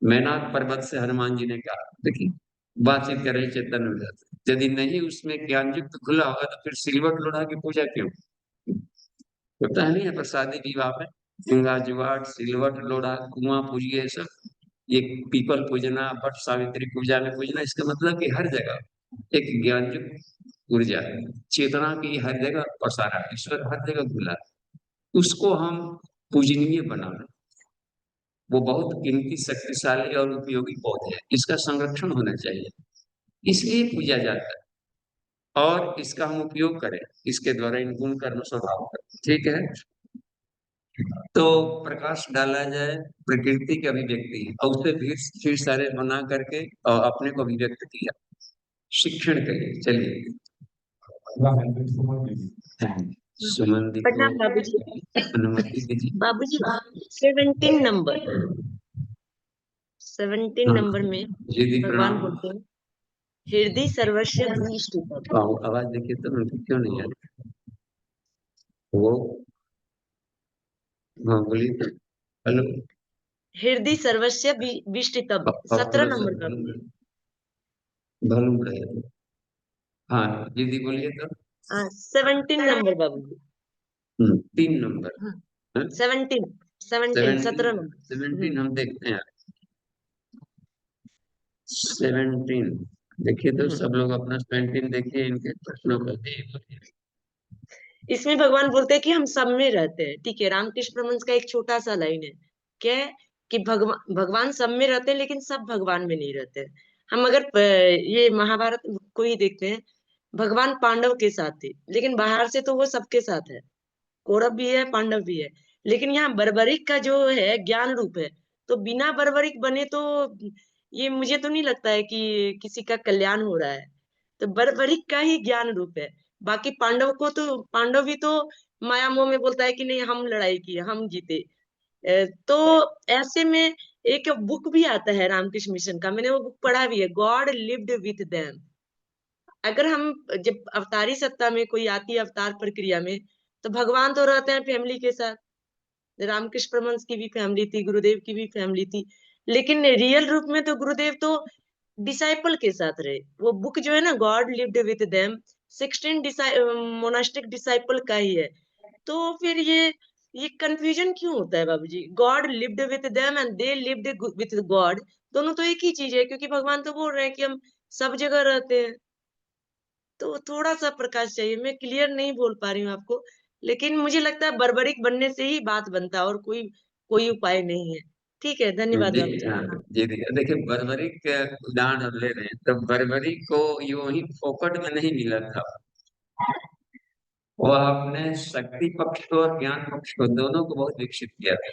मैनाक पर्वत से हनुमान जी ने कहा, देखिए बातचीत कर रहे चैतन्य ऊर्जा से। यदि नहीं उसमें ज्ञानयुक्त खुला होगा तो फिर सिलवट लोढ़ा की पूजा क्यों? होता है नहीं, प्रसादी विवाह में गंगा जुआट सिलवट लोढ़ा कुआं पूजिए सब, ये पीपल पूजना, वट सावित्री पूजा में पूजना। इसका मतलब कि हर जगह एक ज्ञानयुक्त ऊर्जा है, चेतना की हर जगह पसारा है, ईश्वर हर जगह घुला है। उसको हम पूजनीय बनाना, वो बहुत कीमती, शक्तिशाली और उपयोगी पौधे है, इसका संरक्षण होना चाहिए, इसलिए पूजा जाता है। और इसका हम उपयोग करें, इसके द्वारा इन गुण कर्म स्वभाव करें, ठीक है। तो प्रकाश डाला जाए प्रकृति की अभिव्यक्ति, और उसे फिर सारे बना करके और अपने को अभिव्यक्त किया शिक्षण के लिए। चलिए सुमन दी को प्रणाम बाबूजी। अनुमति दीजिए। बाबूजी 17 नंबर, 17 हाँ नंबर में जी दी भगवान प्रणाम। बोलते हैं हृदय सर्वस्व भूइष्ठितम्। आवाज देखिए तो उनको क्यों नहीं आ रही वो? हाँ बोलिए तो। हेलो, हृदय सर्वस्व विष्टितम्, अब 17 थोड़ा सा नंबर बाबूजी। वॉल्यूम रहे। हाँ जी दी बोलिए तो। 17 नंबर बाबूजी। 3 नंबर। हाँ, हाँ? 17 17 17 नंबर। 17 हम देखते हैं। 17 देखिए तो हम्म। सब लोग अपना 17 देखिए, इनके प्रश्नों को देखिए। इसमें भगवान बोलते हैं कि हम सब में रहते हैं। ठीक है, रामकृष्ण परमहंस का एक छोटा सा लाइन है, क्या है कि भगवान सब में रहते हैं लेकिन सब भगवान में नहीं रहते हैं। हम अगर ये महाभारत को ही देखते हैं, भगवान पांडव के साथ थे लेकिन बाहर से तो वो सबके साथ है, कौरव भी है पांडव भी है। लेकिन यहाँ बर्बरिक का जो है ज्ञान रूप है, तो बिना बर्बरिक बने तो ये मुझे तो नहीं लगता है कि किसी का कल्याण हो रहा है। तो बर्बरिक का ही ज्ञान रूप है। बाकी पांडव को तो, पांडव भी तो माया मोह में बोलता है कि नहीं हम लड़ाई किए हम जीते। तो ऐसे में एक बुक भी आता है रामकृष्ण मिशन का, मैंने वो बुक पढ़ा भी है, गॉड लिव्ड विथ देम। अगर हम जब अवतारी सत्ता में कोई आती है अवतार प्रक्रिया में, तो भगवान तो रहते हैं फैमिली के साथ। रामकृष्ण परमहंस की भी फैमिली थी, गुरुदेव की भी फैमिली थी, लेकिन रियल रूप में तो गुरुदेव तो डिसाइपल के साथ रहे। वो बुक जो है ना, God lived with them, 16 monastic disciple का ही है। तो फिर ये कंफ्यूजन क्यों होता है बाबूजी? God lived with them and they lived with God, दोनों तो एक ही चीज है, क्योंकि भगवान तो बोल रहे हैं कि हम सब जगह रहते हैं। तो थोड़ा सा प्रकाश चाहिए। मैं क्लियर नहीं बोल पा रही हूँ आपको, लेकिन मुझे लगता है बर्बरिक बनने से ही बात बनता है, और कोई कोई उपाय नहीं है। ठीक है, धन्यवाद जी बाबूजी, हाँ, प्रणाम। जी देखिए बर्बरी के उदाहरण हम ले रहे हैं, तो बर्बरी को यूं ही फोकट में नहीं मिला था। वह अपने शक्ति पक्ष को और ज्ञान पक्ष को दोनों को बहुत विकसित किया था।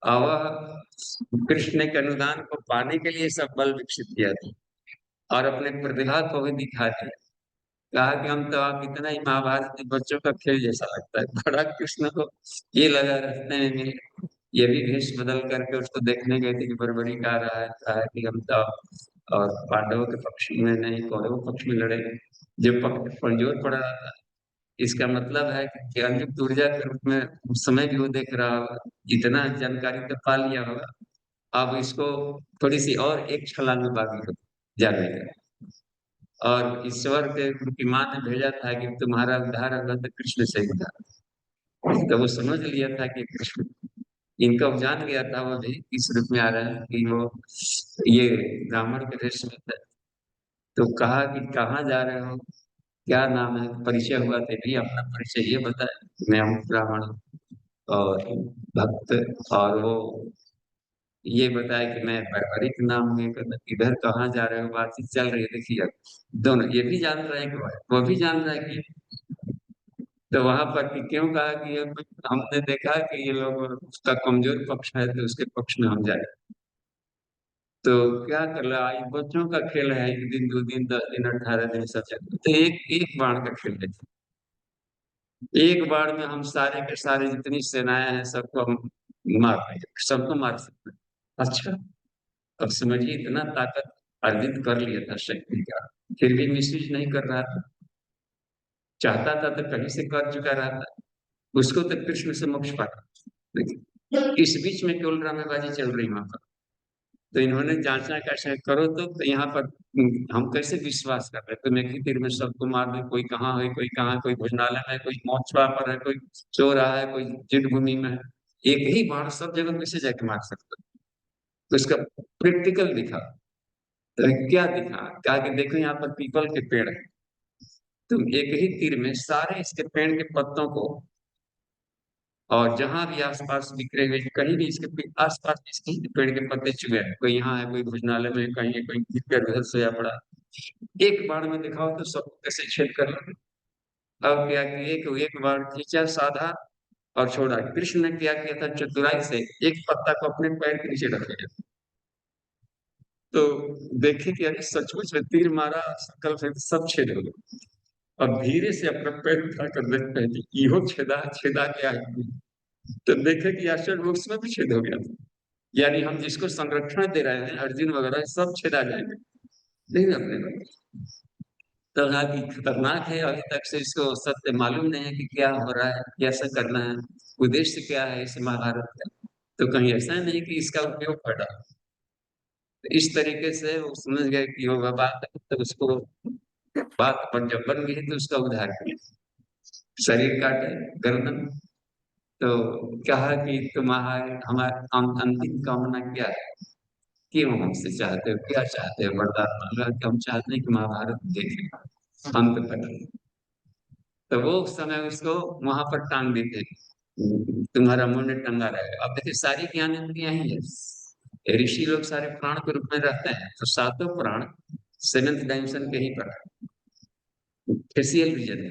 और वह कृष्ण के अनुदान को पाने के लिए सब बल विकसित किया था और अपने प्रतिभा को भी दिखा दिया। कहा कि हम तो आप इतना ही महाभारत के बच्चों का खेल जैसा लगता है। बड़ा कृष्ण को ये लगा रास्ते में मिले, ये भी भेष बदल करके उसको देखने गए थे कि बड़बड़ी का रहा है, कहा कि हम तो और पांडवों के पक्ष में नहीं कौरवों के पक्ष में लड़े, जब पक्ष कमजोर पड़ रहा था। इसका मतलब है कि ज्ञानयुक्त ऊर्जा के रूप में उस समय भी वो देख रहा होगा, इतना जानकारी तो पा लिया होगा। अब इसको थोड़ी सी और एक छलांग बाकी हो जाने का, और ईश्वर के उनकी माँ ने भेजा था कि तुम्हारा उद्धार होगा तो कृष्ण से उद्धार। तो वो समझ लिया था कि कृष्ण इनका, वो जान गया था वो भी इस रूप में आ रहा है कि वो ये ब्राह्मण के वेश में था। तो कहा कि कहाँ जा रहे हो? क्या नाम है, परिचय हुआ तो भी अपना परिचय ये बताया, मैं हूँ ब्राह्मण और भक्त, और वो ये बताया कि मैं बर्बरिक नाम में, इधर कहाँ जा रहे हो, बातचीत चल रही है। देखिए अब दोनों, ये भी जान रहे हैं कि वो भी जान रहा है कि, तो वहां पर कि क्यों कहा कि ये हमने देखा कि ये लोग, उसका कमजोर पक्ष है तो उसके पक्ष में हम जाए। तो क्या कर रहा है, बच्चों का खेल है, 1 दिन 2 दिन 10 दिन 18 दिन सब चलता है। तो एक एक बाण का खेल है, एक बाण में हम सारे के सारे जितनी सेनाएं हैं सबको हम मार देंगे, सबको मार सकते हैं। अच्छा, अब समझिए इतना ताकत अर्जित कर लिया था शक्ति का, फिर भी मिसयूज नहीं कर रहा था। चाहता था तो कहीं से कर चुका रहा था, उसको तो कृष्ण से मोक्ष पाता। देखिए इस बीच में केवल ड्रामेबाजी चल रही वहां पर। तो इन्होंने जांचा कैसे करो, तो यहाँ पर हम कैसे विश्वास कर रहे हैं, तुम एक ही तीर में सबको मार दे, कोई कहाँ है, कोई कहाँ, कोई भोजनालय में है, कोई मोक्षवा पर है, कोई सो रहा है, कोई युद्ध भूमि में है। एक ही बाण सब जगह कैसे जाके मार सकते हो? तो उसका प्रैक्टिकल दिखा। तो क्या दिखा, कहा कि देखो यहाँ पर पीपल के पेड़ है, तुम एक ही तीर में सारे इसके पेड़ के पत्तों को, और जहां भी आसपास बिखरे हुए, कहीं भी इसके आसपास इसके पेड़ के पत्ते चुभे हैं, कोई यहाँ है, कोई भोजनालय में, कहीं है, कोई गिरकर उधर सोया पड़ा, एक बाण में दिखाओ तो सब कैसे छेद कर लेंगे। अब क्या किए कि एक बाण खींचा साधा और छोड़ा। कृष्ण ने क्या किया था, चतुराई से एक पत्ता को अपने पैर के नीचे रख लिया। तो देखे कि अरे सचमुच में तीर मारा, सकल से सब छेद हो गए। अब धीरे से अपना पैर उठा कर देखते हैं कि इहो छेदा छेदा क्या है, तो देखे कि आश्चर्य वो उसमें भी छेद हो गया था। यानी हम जिसको संरक्षण दे रहे हैं, अर्जुन वगैरह सब छेदा जाएंगे, नहीं अपने को। तो कहा कि खतरनाक है, अभी तक से इसको सत्य मालूम नहीं है कि क्या हो रहा है, कैसे करना है, उद्देश्य क्या है इस महाभारत का। तो कहीं ऐसा नहीं कि इसका उपयोग पड़ा। तो इस तरीके से वो समझ गए कि होगा बात है, तो उसको बात पर जब बन गई तो उसका उद्धार किया, शरीर काटे, गर्दन। तो कहा कि तुम्हारे हमारे अंतिम कामना क्या है, क्यों हमसे चाहते हो, क्या चाहते हो, वरदान मांगा कि हम चाहते हैं कि महाभारत देखें अंत तक। तो वो उस समय उसको वहां पर टांग देते, तुम्हारा मुंड टंगा रहेगा। अब देखिए सारी ज्ञान इंद्रियां ही है, ऋषि लोग सारे प्राण के रूप में रहते हैं, तो सातों प्राण सेवेंथ डायमेंशन के ही पर फेसियल रीजन है।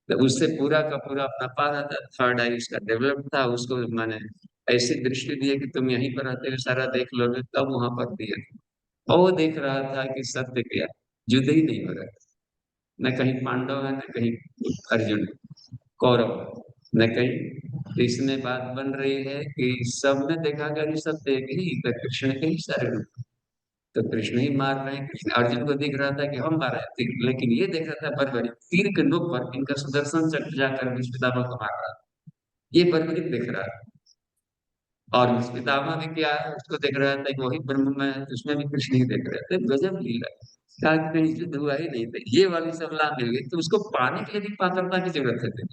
तो उससे पूरा का पूरा अपना पा रहा था, थर्ड आई उसका डेवलप था, उसको मैंने ऐसी दृष्टि दी है कि तुम यहीं पर रहते हुए सारा देख लोगे, तब वहां पर दिया। और वो देख रहा था कि सत्य क्या, युद्ध ही नहीं हो रहा, न कहीं पांडव है, न कहीं अर्जुन कौरव, न कहीं। तो इसमें बात बन रही है कि सबने देखा कि अरे सब एक ही, तो कृष्ण के ही सारे रूप, तो कृष्ण ही मार रहे हैं। कृष्ण अर्जुन को दिख रहा था कि हम मार रहे थे, लेकिन ये देख रहा था बरबरी तीर के नोक पर इनका सुदर्शन चक्र जाकर पितामह को मार रहा था, ये बरबरी देख रहा है। और पितामह भी क्या है, उसको देख रहा था कि वही ब्रह्म में है, तो उसमें भी कृष्ण ही देख रहे थे। गजब लीला, कहा कि कहीं युद्ध हुआ ही नहीं था, ये वाली सब ला मिल गई, तो उसको पाने के लिए भी पात्रता की जरूरत है,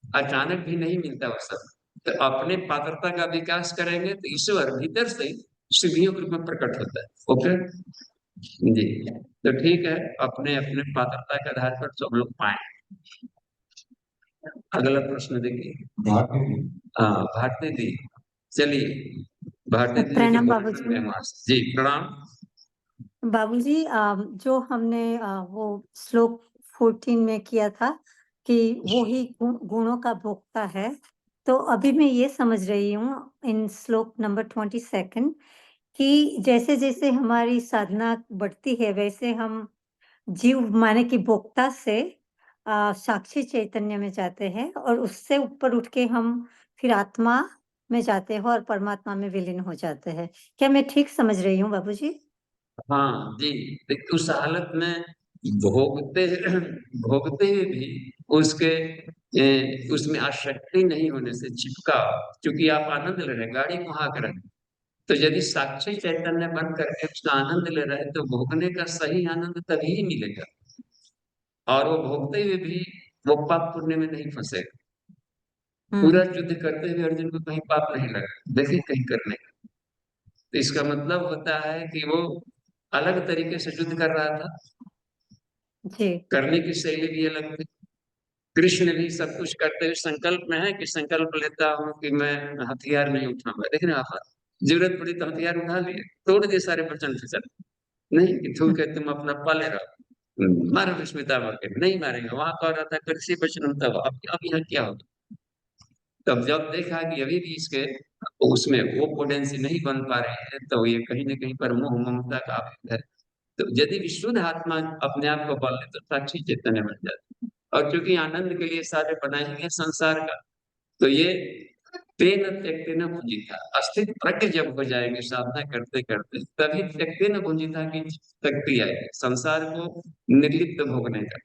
अचानक भी नहीं मिलता वो सब। तो अपने पात्रता का विकास करेंगे तो ईश्वर भीतर से सिद्धियों के रूप में प्रकट होता है। ओके जी, तो ठीक है, अपने अपने पात्रता के आधार पर सब लोग पाए। अगला प्रश्न देखिए। हाँ भारती दी, चलिए भारती दी की प्रणाम बोल बाबूजी। जी प्रणाम। बाबूजी, जो हमने वो श्लोक 14 में किया था कि वो ही गुणों का भोक्ता है, तो अभी मैं ये समझ रही हूँ इन श्लोक नंबर 22 कि जैसे जैसे हमारी साधना बढ़ती है वैसे हम जीव माने कि भोक्ता से साक्षी चैतन्य में जाते हैं और उससे ऊपर उठ के हम फिर आत्मा में जाते हैं और परमात्मा में विलीन हो जाते हैं। क्या मैं ठीक समझ रही हूँ बाबूजी? हाँ जी, देखिए उस हालत में भोगते भोगते हुए भी उसके उसमें आसक्ति नहीं होने से चिपका, क्योंकि आप आनंद ले रहे हैं, गाड़ी को हाँक रहे हैं। तो यदि साक्षी चैतन्य बन करके उसका आनंद ले रहे हैं, तो भोगने का सही आनंद तभी ही मिलेगा, और वो भोगते हुए भी वो पाप पुण्य में नहीं फंसेगा। पूरा युद्ध करते हुए अर्जुन को कहीं पाप नहीं लगा, देखिए कहीं करने का। तो इसका मतलब होता है कि वो अलग तरीके से युद्ध कर रहा था, जी करने की शैली भी अलग थी। कृष्ण भी सब कुछ करते हुए संकल्प में है कि संकल्प लेता हूँ कि मैं हथियार नहीं उठाऊंगा, लेकिन आप जरूरत पड़ी तो हथियार उठा लिए, तोड़ दिए सारे वचन फिसल। नहीं कि थू के तुम अपना पाले रहो, मारो स्मिता के नहीं मारेंगे, वहां कह रहा था कृषि वचन तब अब यहाँ क्या होगा। तब जब देखा कि अभी भी इसके उसमें वो पोटेंसी नहीं बन पा रहे हैं, तो ये कहीं ना कहीं पर मोह ममता का आवेग है। तो यदि विशुद्ध आत्मा अपने आप को पाल ले तो साक्षी चैतन्य बन जाता है। और क्योंकि आनंद के लिए सारे बनाए हैं संसार का, तो ये तेन त्यक्तेन भुंजिता अस्तित्व प्रज्ञ जब हो जाएगी साधना करते करते, तभी त्यक्तेन भुंजिता की शक्ति आएगी संसार को निर्लिप्त भोगने का।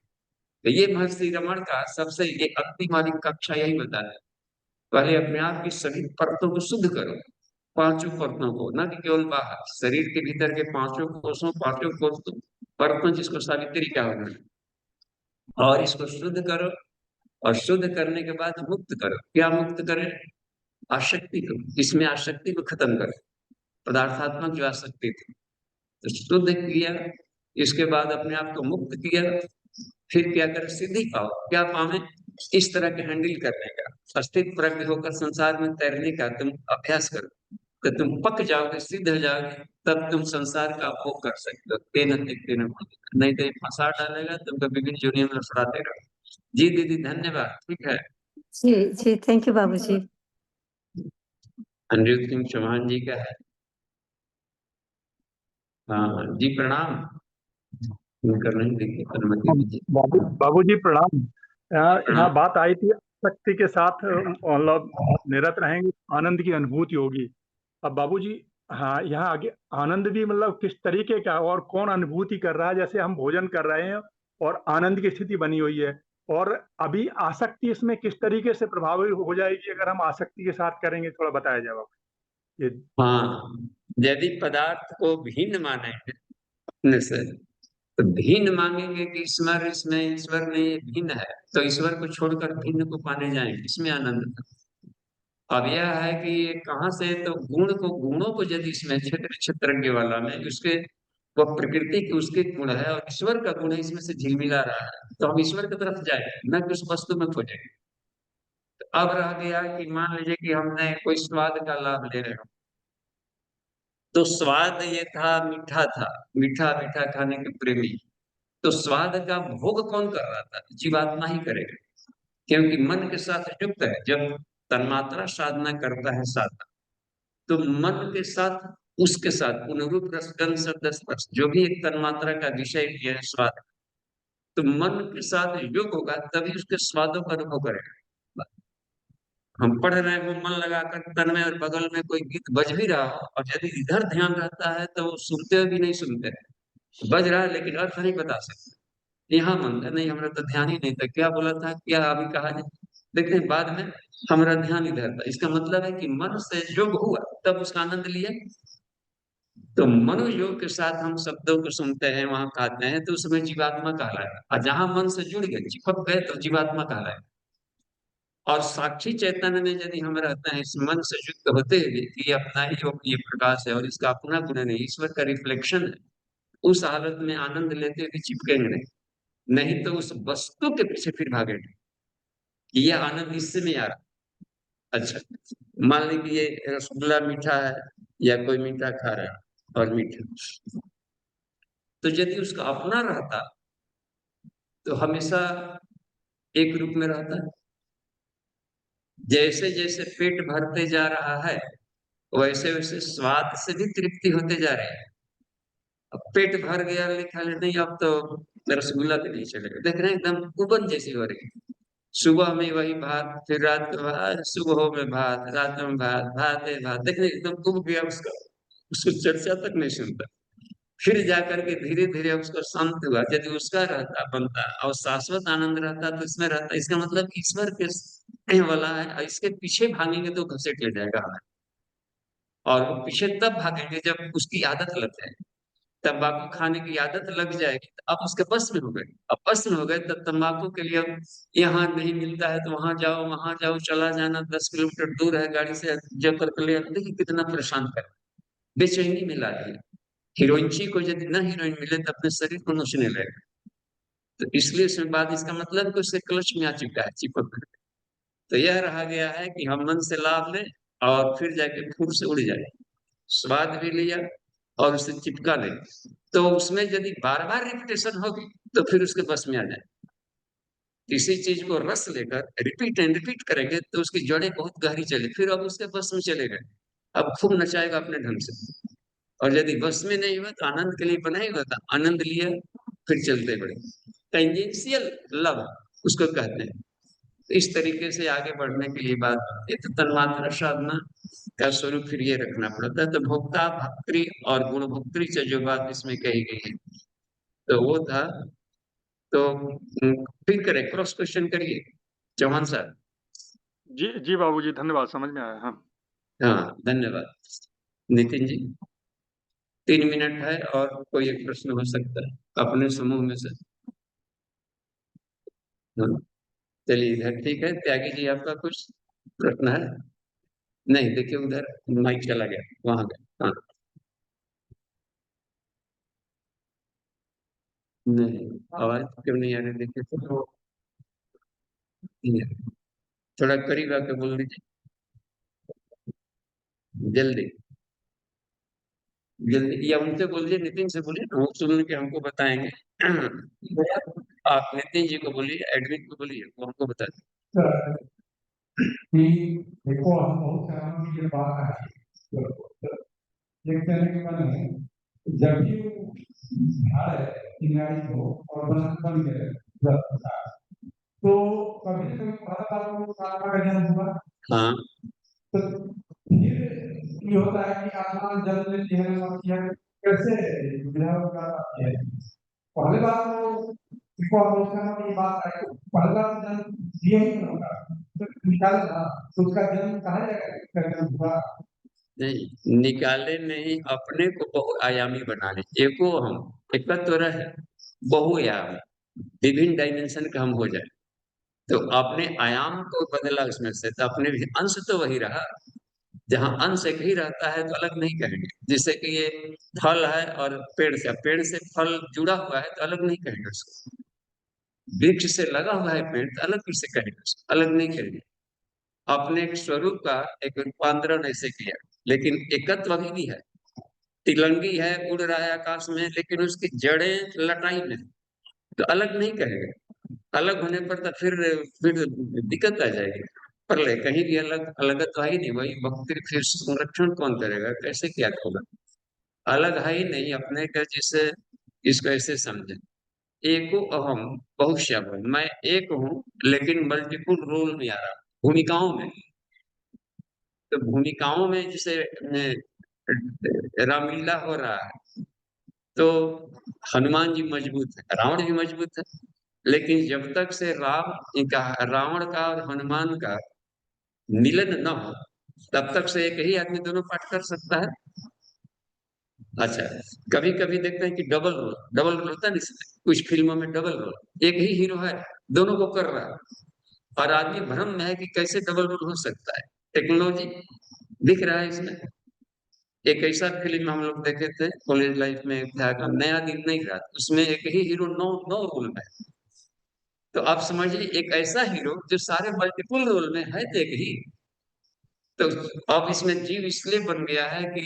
तो ये महर्षि रमण का सबसे ये अतिमालिक कक्षा यही बताता है, पहले अपने आप की सभी परतों को शुद्ध करो, पांचों परतों को, न कि केवल बाहर शरीर के भीतर के पांचों कोषों, पांचों कोषों परतों जिसको सावित्री का होना है, और इसको शुद्ध करो। और शुद्ध करने के बाद मुक्त करो। क्या मुक्त करें? आसक्ति को, इसमें आसक्ति को खत्म करो, पदार्थात्मक जो आसक्ति थी तो शुद्ध किया। इसके बाद अपने आप को मुक्त किया। फिर क्या करें? सिद्धि पाओ। क्या पावे? इस तरह के हैंडल करने का, अस्तित्व प्रज्ञ होकर संसार में तैरने का तुम अभ्यास करो, तो तुम पक जाओगे, सिद्ध हो जाओगे, तब तुम संसार का भोग कर सकते हो। नहीं तो ये फंसा डालेगा तुमको विभिन्न जोनियों में लफड़ाते रहो। जी दीदी धन्यवाद। ठीक है। जी जी, थैंक यू बाबूजी। अनिरुद्ध सिंह चौहान जी का है। हाँ जी प्रणाम। उनका नहीं देखिए, अनुमति दीजिए। बाबूजी प्रणाम। यहाँ प्रणाम। बात आई थी शक्ति के साथ मतलब निरत रहेंगे, आनंद की अनुभूति होगी। अब बाबूजी, हाँ, यहाँ आगे आनंद भी मतलब किस तरीके का और कौन अनुभूति कर रहा है? जैसे हम भोजन कर रहे हैं और आनंद की स्थिति बनी हुई है, और अभी आसक्ति इसमें किस तरीके से प्रभावी हो जाएगी अगर हम आसक्ति के साथ करेंगे? थोड़ा बताया जाए बाबू ये। हाँ, यदि पदार्थ को भिन्न मानेंगे अपने से, तो भिन्न मांगेंगे कि ईश्वर इसमें, ईश्वर नहीं ये भिन्न है, तो ईश्वर को छोड़कर भिन्न को पाने जाएंगे, इसमें आनंद था। अब यह है कि ये कहाँ से, तो गुण को, गुणों को यदि इसमें क्षेत्र क्षेत्रज्ञ वाला में उसके वो प्रकृति की उसके गुण है और ईश्वर का गुण है, इसमें से झिलमिला रहा है, तो हम ईश्वर की तरफ जाएंगे, न कि उस वस्तु में खोजेंगे। तो अब रह गया कि मान लीजिए कि हमने कोई स्वाद का लाभ ले रहे हो, तो स्वाद ये था, मीठा था, मीठा मीठा खाने के प्रेमी, तो स्वाद का भोग कौन कर रहा था? जीवात्मा ही करेगा, क्योंकि मन के साथ युक्त है। जब तन्मात्रा साधना करता है साधना, तो मन के साथ, उसके साथ पुनरूप रस गंध शब्द स्पर्श जो भी एक तन्मात्रा का विषय भी है स्वाद, तो मन के साथ योग होगा तभी उसके स्वादों का अनुभव करेगा। हम पढ़ रहे हैं, वो मन लगाकर तन में और बगल में कोई गीत बज भी रहा हो, और यदि इधर ध्यान रहता है तो वो सुनते हुए भी नहीं सुनते, बज रहा है लेकिन अर्थ नहीं बता सकते। यहाँ मन है, नहीं हमारा तो ध्यान ही नहीं था, क्या बोला था, क्या अभी कहा जाए, लेकिन बाद में हमारा ध्यान इधर था। इसका मतलब है कि मन से योग हुआ तब उसका आनंद लिया। तो मनोयोग के साथ हम शब्दों को सुनते हैं, वहां खाते हैं, तो उसमें जीवात्मा कहलाएगा, और जहां मन से जुड़ गए, चिपक गए, तो जीवात्मा कहलाएगा। और साक्षी चैतन्य में यदि हम रहते हैं इस मन से युक्त होते हुए कि ये अपना ही ये प्रकाश है और इसका अपना गुण नहीं, ईश्वर का रिफ्लेक्शन है, उस हालत में आनंद लेते हुए चिपकेंगे नहीं। नहीं तो उस वस्तु के पीछे फिर भागेंगे कि यह आनंद इससे में आ रहा। अच्छा, मान ली कि ये रसगुल्ला मीठा है या कोई मीठा खा रहा है और मीठा, तो यदि उसका अपना रहता तो हमेशा एक रूप में रहता है। जैसे जैसे पेट भरते जा रहा है, वैसे वैसे स्वाद से भी तृप्ति होते जा रही है। अब पेट भर गया, लिखा ले नहीं अब तो रसगुल्ला भी नहीं चलेगा, देख रहे हैं एकदम कुबन जैसी हो रही है। सुबह में वही भात, फिर रात को भात, सुबह में भात, रात में भात, भात है भात, देख रहे हैं एकदम कुब गया उसका, उसको चर्चा तक नहीं सुनता। फिर जाकर के धीरे धीरे उसको शांत हुआ। यदि उसका रहता, बनता और शाश्वत आनंद रहता तो इसमें रहता। इसका मतलब ईश्वर के वाला है, और इसके पीछे भागेंगे तो घसीट ले जाएगा हमें। और वो पीछे तब भागेंगे जब उसकी आदत लग जाएगी। तंबाकू खाने की आदत लग जाएगी तो अब उसके बस में हो गए। अब बस में हो गए तब तंबाकू के लिए अब यहाँ नहीं मिलता है तो वहां जाओ, चला जाना 10 किलोमीटर दूर है, गाड़ी से जब करके ले आना। देखिए कितना परेशान कर, बेचैनी मिला दिया। हीरोइनची को यदि न हीरोइन मिले तो अपने शरीर को नोचने लगेगा। तो इसलिए उसमें बाद इसका मतलब कि उसके क्लच में आ चुका है, चिपक कर। तो यह रहा गया है कि हम मन से लाभ लें और फिर जाके फूल से उड़ जाए, स्वाद भी लिया और उससे चिपका ले। तो उसमें यदि बार बार रिपीटेशन होगी तो फिर उसके बस में आ जाए। किसी चीज को रस लेकर रिपीट एंड रिपीट करेंगे तो उसकी जड़ें बहुत गहरी चली, फिर अब उसके बस में चले गए, अब खूब नचाएगा अपने ढंग से। और यदि बस में नहीं हुआ तो आनंद के लिए बनाएगा, तो आनंद लिया फिर चलते बढ़े। टेंजेंशियल लव उसको कहते हैं। इस तरीके से आगे बढ़ने के लिए बात, ये तो तन्मात्रा साधना का स्वरूप फिर ये रखना पड़ता है। तो भोक्ता भक्ति और गुण भक्ति से जो बात इसमें कही गई है तो वो था। तो फिर करें, क्रॉस क्वेश्चन करिए चौहान साहब। जी जी बाबूजी, धन्यवाद, समझ में आया। हाँ हाँ धन्यवाद। नितिन जी 3 मिनट है और कोई एक प्रश्न हो सकता है अपने समूह में से। हाँ चलिए इधर, ठीक है त्यागी जी, आपका कुछ प्रश्न है? नहीं, देखिए उधर माइक चला गया, वहां गया। हाँ नहीं, आवाज क्यों नहीं आ रही? देखिए तो थोड़ा करीब आके बोल दीजिए, जल्दी जल्दी, या उनसे बोलिए, नितिन से बोलिए, वो सुन के हमको बताएंगे। आप नितिन जी को बोलिए, एडमिन को बोलिए, वो हमको बता दें। कि देखो हम बहुत समय की ये बात है, एक कहने के मन है जब भी झाड़ है किनारी को और बन गए तो कभी न कभी पता वो काला का ज्ञान हुआ। हाँ तो फिर ये होता है कि आत्मा जन्म लेती है और किया कैसे विधान का है। पहले बात तो इसको हम ये बात है पहला जन्म दिए ही नहीं होगा तो निकाल ना, तो उसका जन्म कहाँ जाएगा, जन्म हुआ नहीं, निकाले नहीं, अपने को बहुआयामी बना ले। एको हम एकत्व रहे, बहुआयामी विभिन्न डायमेंशन का हम हो जाए। तो अपने आयाम को बदला उसमें से, तो अपने भी अंश तो वही रहा। जहाँ अंश एक ही रहता है तो अलग नहीं कहेंगे। जैसे कि ये फल है और पेड़ से फल जुड़ा हुआ है तो अलग नहीं कहेंगे उसको। वृक्ष से लगा हुआ है पेड़ तो अलग कैसे कहेंगे उसको, अलग नहीं कहेंगे। अपने एक स्वरूप का एक रूपांतरण ऐसे किया, लेकिन एकत्व अभी भी है। तिलंगी है, उड़ रहा है आकाश में, लेकिन उसकी जड़ें लटाई में, तो अलग नहीं कहेंगे। अलग होने पर तो फिर दिक्कत आ जाएगी। प्रलय कहीं भी अलग अलगत तो है ही नहीं, वही भक्ति फिर संरक्षण कौन करेगा, कैसे क्या होगा? अलग है ही नहीं अपने का। जिसे इसको ऐसे समझे, एको अहम बहुश्याम, मैं एक हूँ लेकिन मल्टीपल रोल में आ रहा हूँ, भूमिकाओं में। तो भूमिकाओं में जैसे रामलीला हो रहा है तो हनुमान जी मजबूत है, रावण भी मजबूत है। लेकिन जब तक से रावण का और हनुमान का मिलन न हो तब तक से एक ही आदमी दोनों पाठ कर सकता है। अच्छा, कभी कभी देखते हैं कि डबल रोल होता है ना, कुछ फिल्मों में डबल रोल, एक ही हीरो है दोनों को कर रहा है, और आदमी भ्रम में है कि कैसे डबल रोल हो सकता है। टेक्नोलॉजी दिख रहा है इसमें। एक ऐसा फिल्म हम लोग देखे थे कॉलेज लाइफ में, था का नया दिन नहीं रात, उसमें एक ही हीरो नौ नौ रोल में है। तो आप समझिए एक ऐसा हीरो जो सारे मल्टीपल रोल में है तो एक ही। तो अब इसमें जीव इसलिए बन गया है कि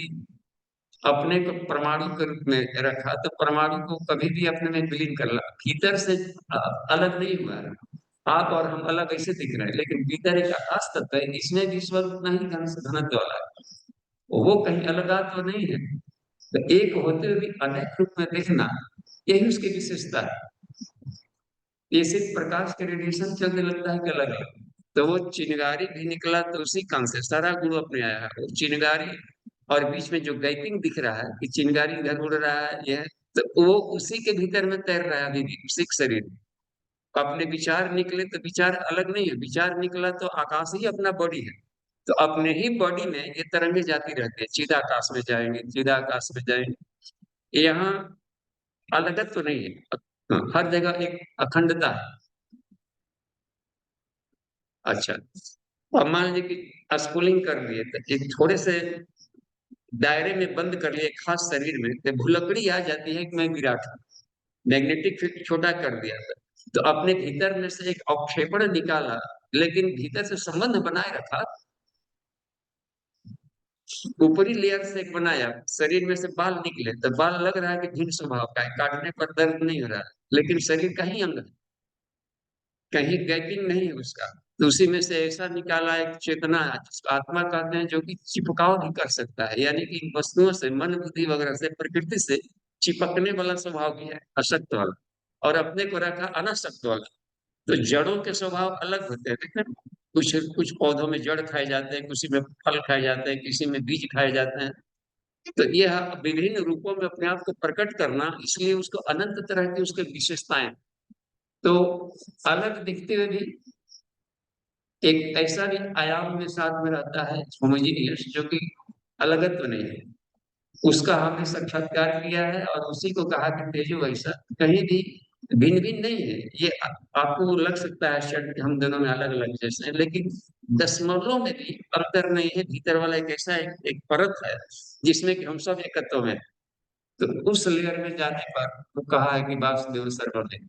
अपने को परमाणु के रूप में रखा, तो परमाणु को कभी भी अपने में विलीन कर ला, भीतर से अलग नहीं हुआ है। आप और हम अलग ऐसे दिख रहे हैं, लेकिन भीतर एक आकाश तत्व है, इसमें भी स्वरूप उतना ही ढंग से घनत्व वाला है, वो कहीं अलगा तो नहीं है। तो एक होते हुए भी अनेक रूप में देखना, यही उसकी विशेषता है। ये सिर्फ प्रकाश के रेडिएशन चलने लगता है कि अलग अलग। तो वो चिनगारी भी निकला तो उसी कान से सारा गुण अपने आया है, वो चिनगारी। और बीच में जो गैपिंग दिख रहा है कि चिनगारी इधर उड़ रहा है, यह तो वो उसी के भीतर में तैर रहा है अभी भी, उसी के शरीर में। अपने विचार निकले तो विचार अलग नहीं है, विचार निकला तो आकाश ही अपना बॉडी है। तो अपने ही बॉडी में ये तरंगे जाती रहती है, चिदाकाश में जाएंगे, चिदाकाश में जाएंगे। यहाँ अलगत तो नहीं है, हाँ, हर जगह एक अखंडता है। अच्छा, अब मान लीजिए कि स्कूलिंग कर लिए तो एक थोड़े से दायरे में बंद कर लिए खास शरीर में, तो भुलकड़ी आ जाती है कि मैं विराट हूँ। मैग्नेटिक फील्ड छोटा कर दिया था, तो अपने भीतर में से एक अवक्षेपण निकाला, लेकिन भीतर से संबंध बनाए रखा। ऊपरी लेयर से एक बनाया, शरीर में से बाल निकले तो बाल लग रहा है कि भिन्न स्वभाव का है, काटने पर दर्द नहीं हो रहा है, लेकिन शरीर का ही अंग है, कहीं गैपिंग नहीं है उसका। तो उसी में से ऐसा निकाला एक चेतना, जिसको आत्मा कहते हैं, जो कि चिपकाव भी कर सकता है, यानी कि इन वस्तुओं से, मन बुद्धि वगैरह से, प्रकृति से चिपकने वाला स्वभाव भी है, असक्त वाला, और अपने को रखा अनासक्त वाला। तो जड़ों के स्वभाव अलग होते हैं, देखते हैं? कुछ कुछ पौधों में जड़ खाए जाते हैं, किसी में फल खाए जाते हैं, किसी में बीज खाए जाते हैं। तो यह विभिन्न रूपों में अपने आप को प्रकट करना, इसलिए उसको अनंत तरह की उसके विशेषताएं। तो अलग दिखते हुए भी एक ऐसा भी आयाम में साथ में रहता है, होमोजीनियस, जो कि अलगत्व नहीं है। उसका हमने साक्षात्कार किया है और उसी को कहा कि तेजो ऐसा कहीं भी भिन्न भिन्न नहीं है। ये आपको लग सकता है शायद कि हम दोनों में अलग अलग जैसे हैं, लेकिन दशमलव में भी अंतर नहीं है। भीतर वाला एक ऐसा एक परत है जिसमें कि हम सब एकत्व में। तो उस लेयर में जाने पर वो कहा है कि वासुदेव सर्वदेव।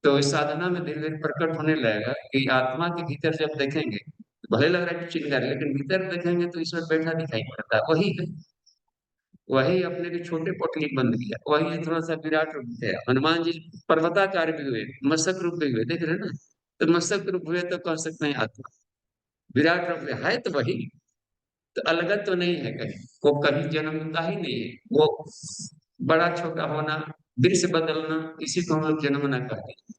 तो इस साधना में धीरे धीरे प्रकट होने लगेगा कि आत्मा के भीतर जब देखेंगे, भले लग रहा है कि चिंगारी, लेकिन भीतर देखेंगे तो ईश्वर बैठा दिखाई पड़ता है, वही है। वही अपने के छोटे पोटली बंद किया, वही थोड़ा सा विराट रूप है। हनुमान जी पर्वताकार भी हुए, मस्तक रूप भी हुए, देख रहे हैं ना? तो मस्तक रूप हुए तो कह सकते हैं आत्मा। विराट रूप है तो वही। तो अलगत तो नहीं है कहीं, वो कभी जन्मता ही नहीं है। वो बड़ा छोटा होना, दृश्य बदलना, इसी को हम लोग जन्मना कहते हैं।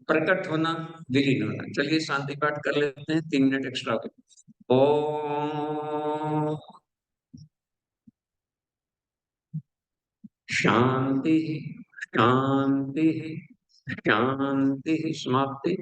प्रकट होना, विलीन होना। चलिए शांति पाठ कर लेते हैं, 3 मिनट एक्स्ट्रा। ओम शांति शांति शांति। समाप्ति।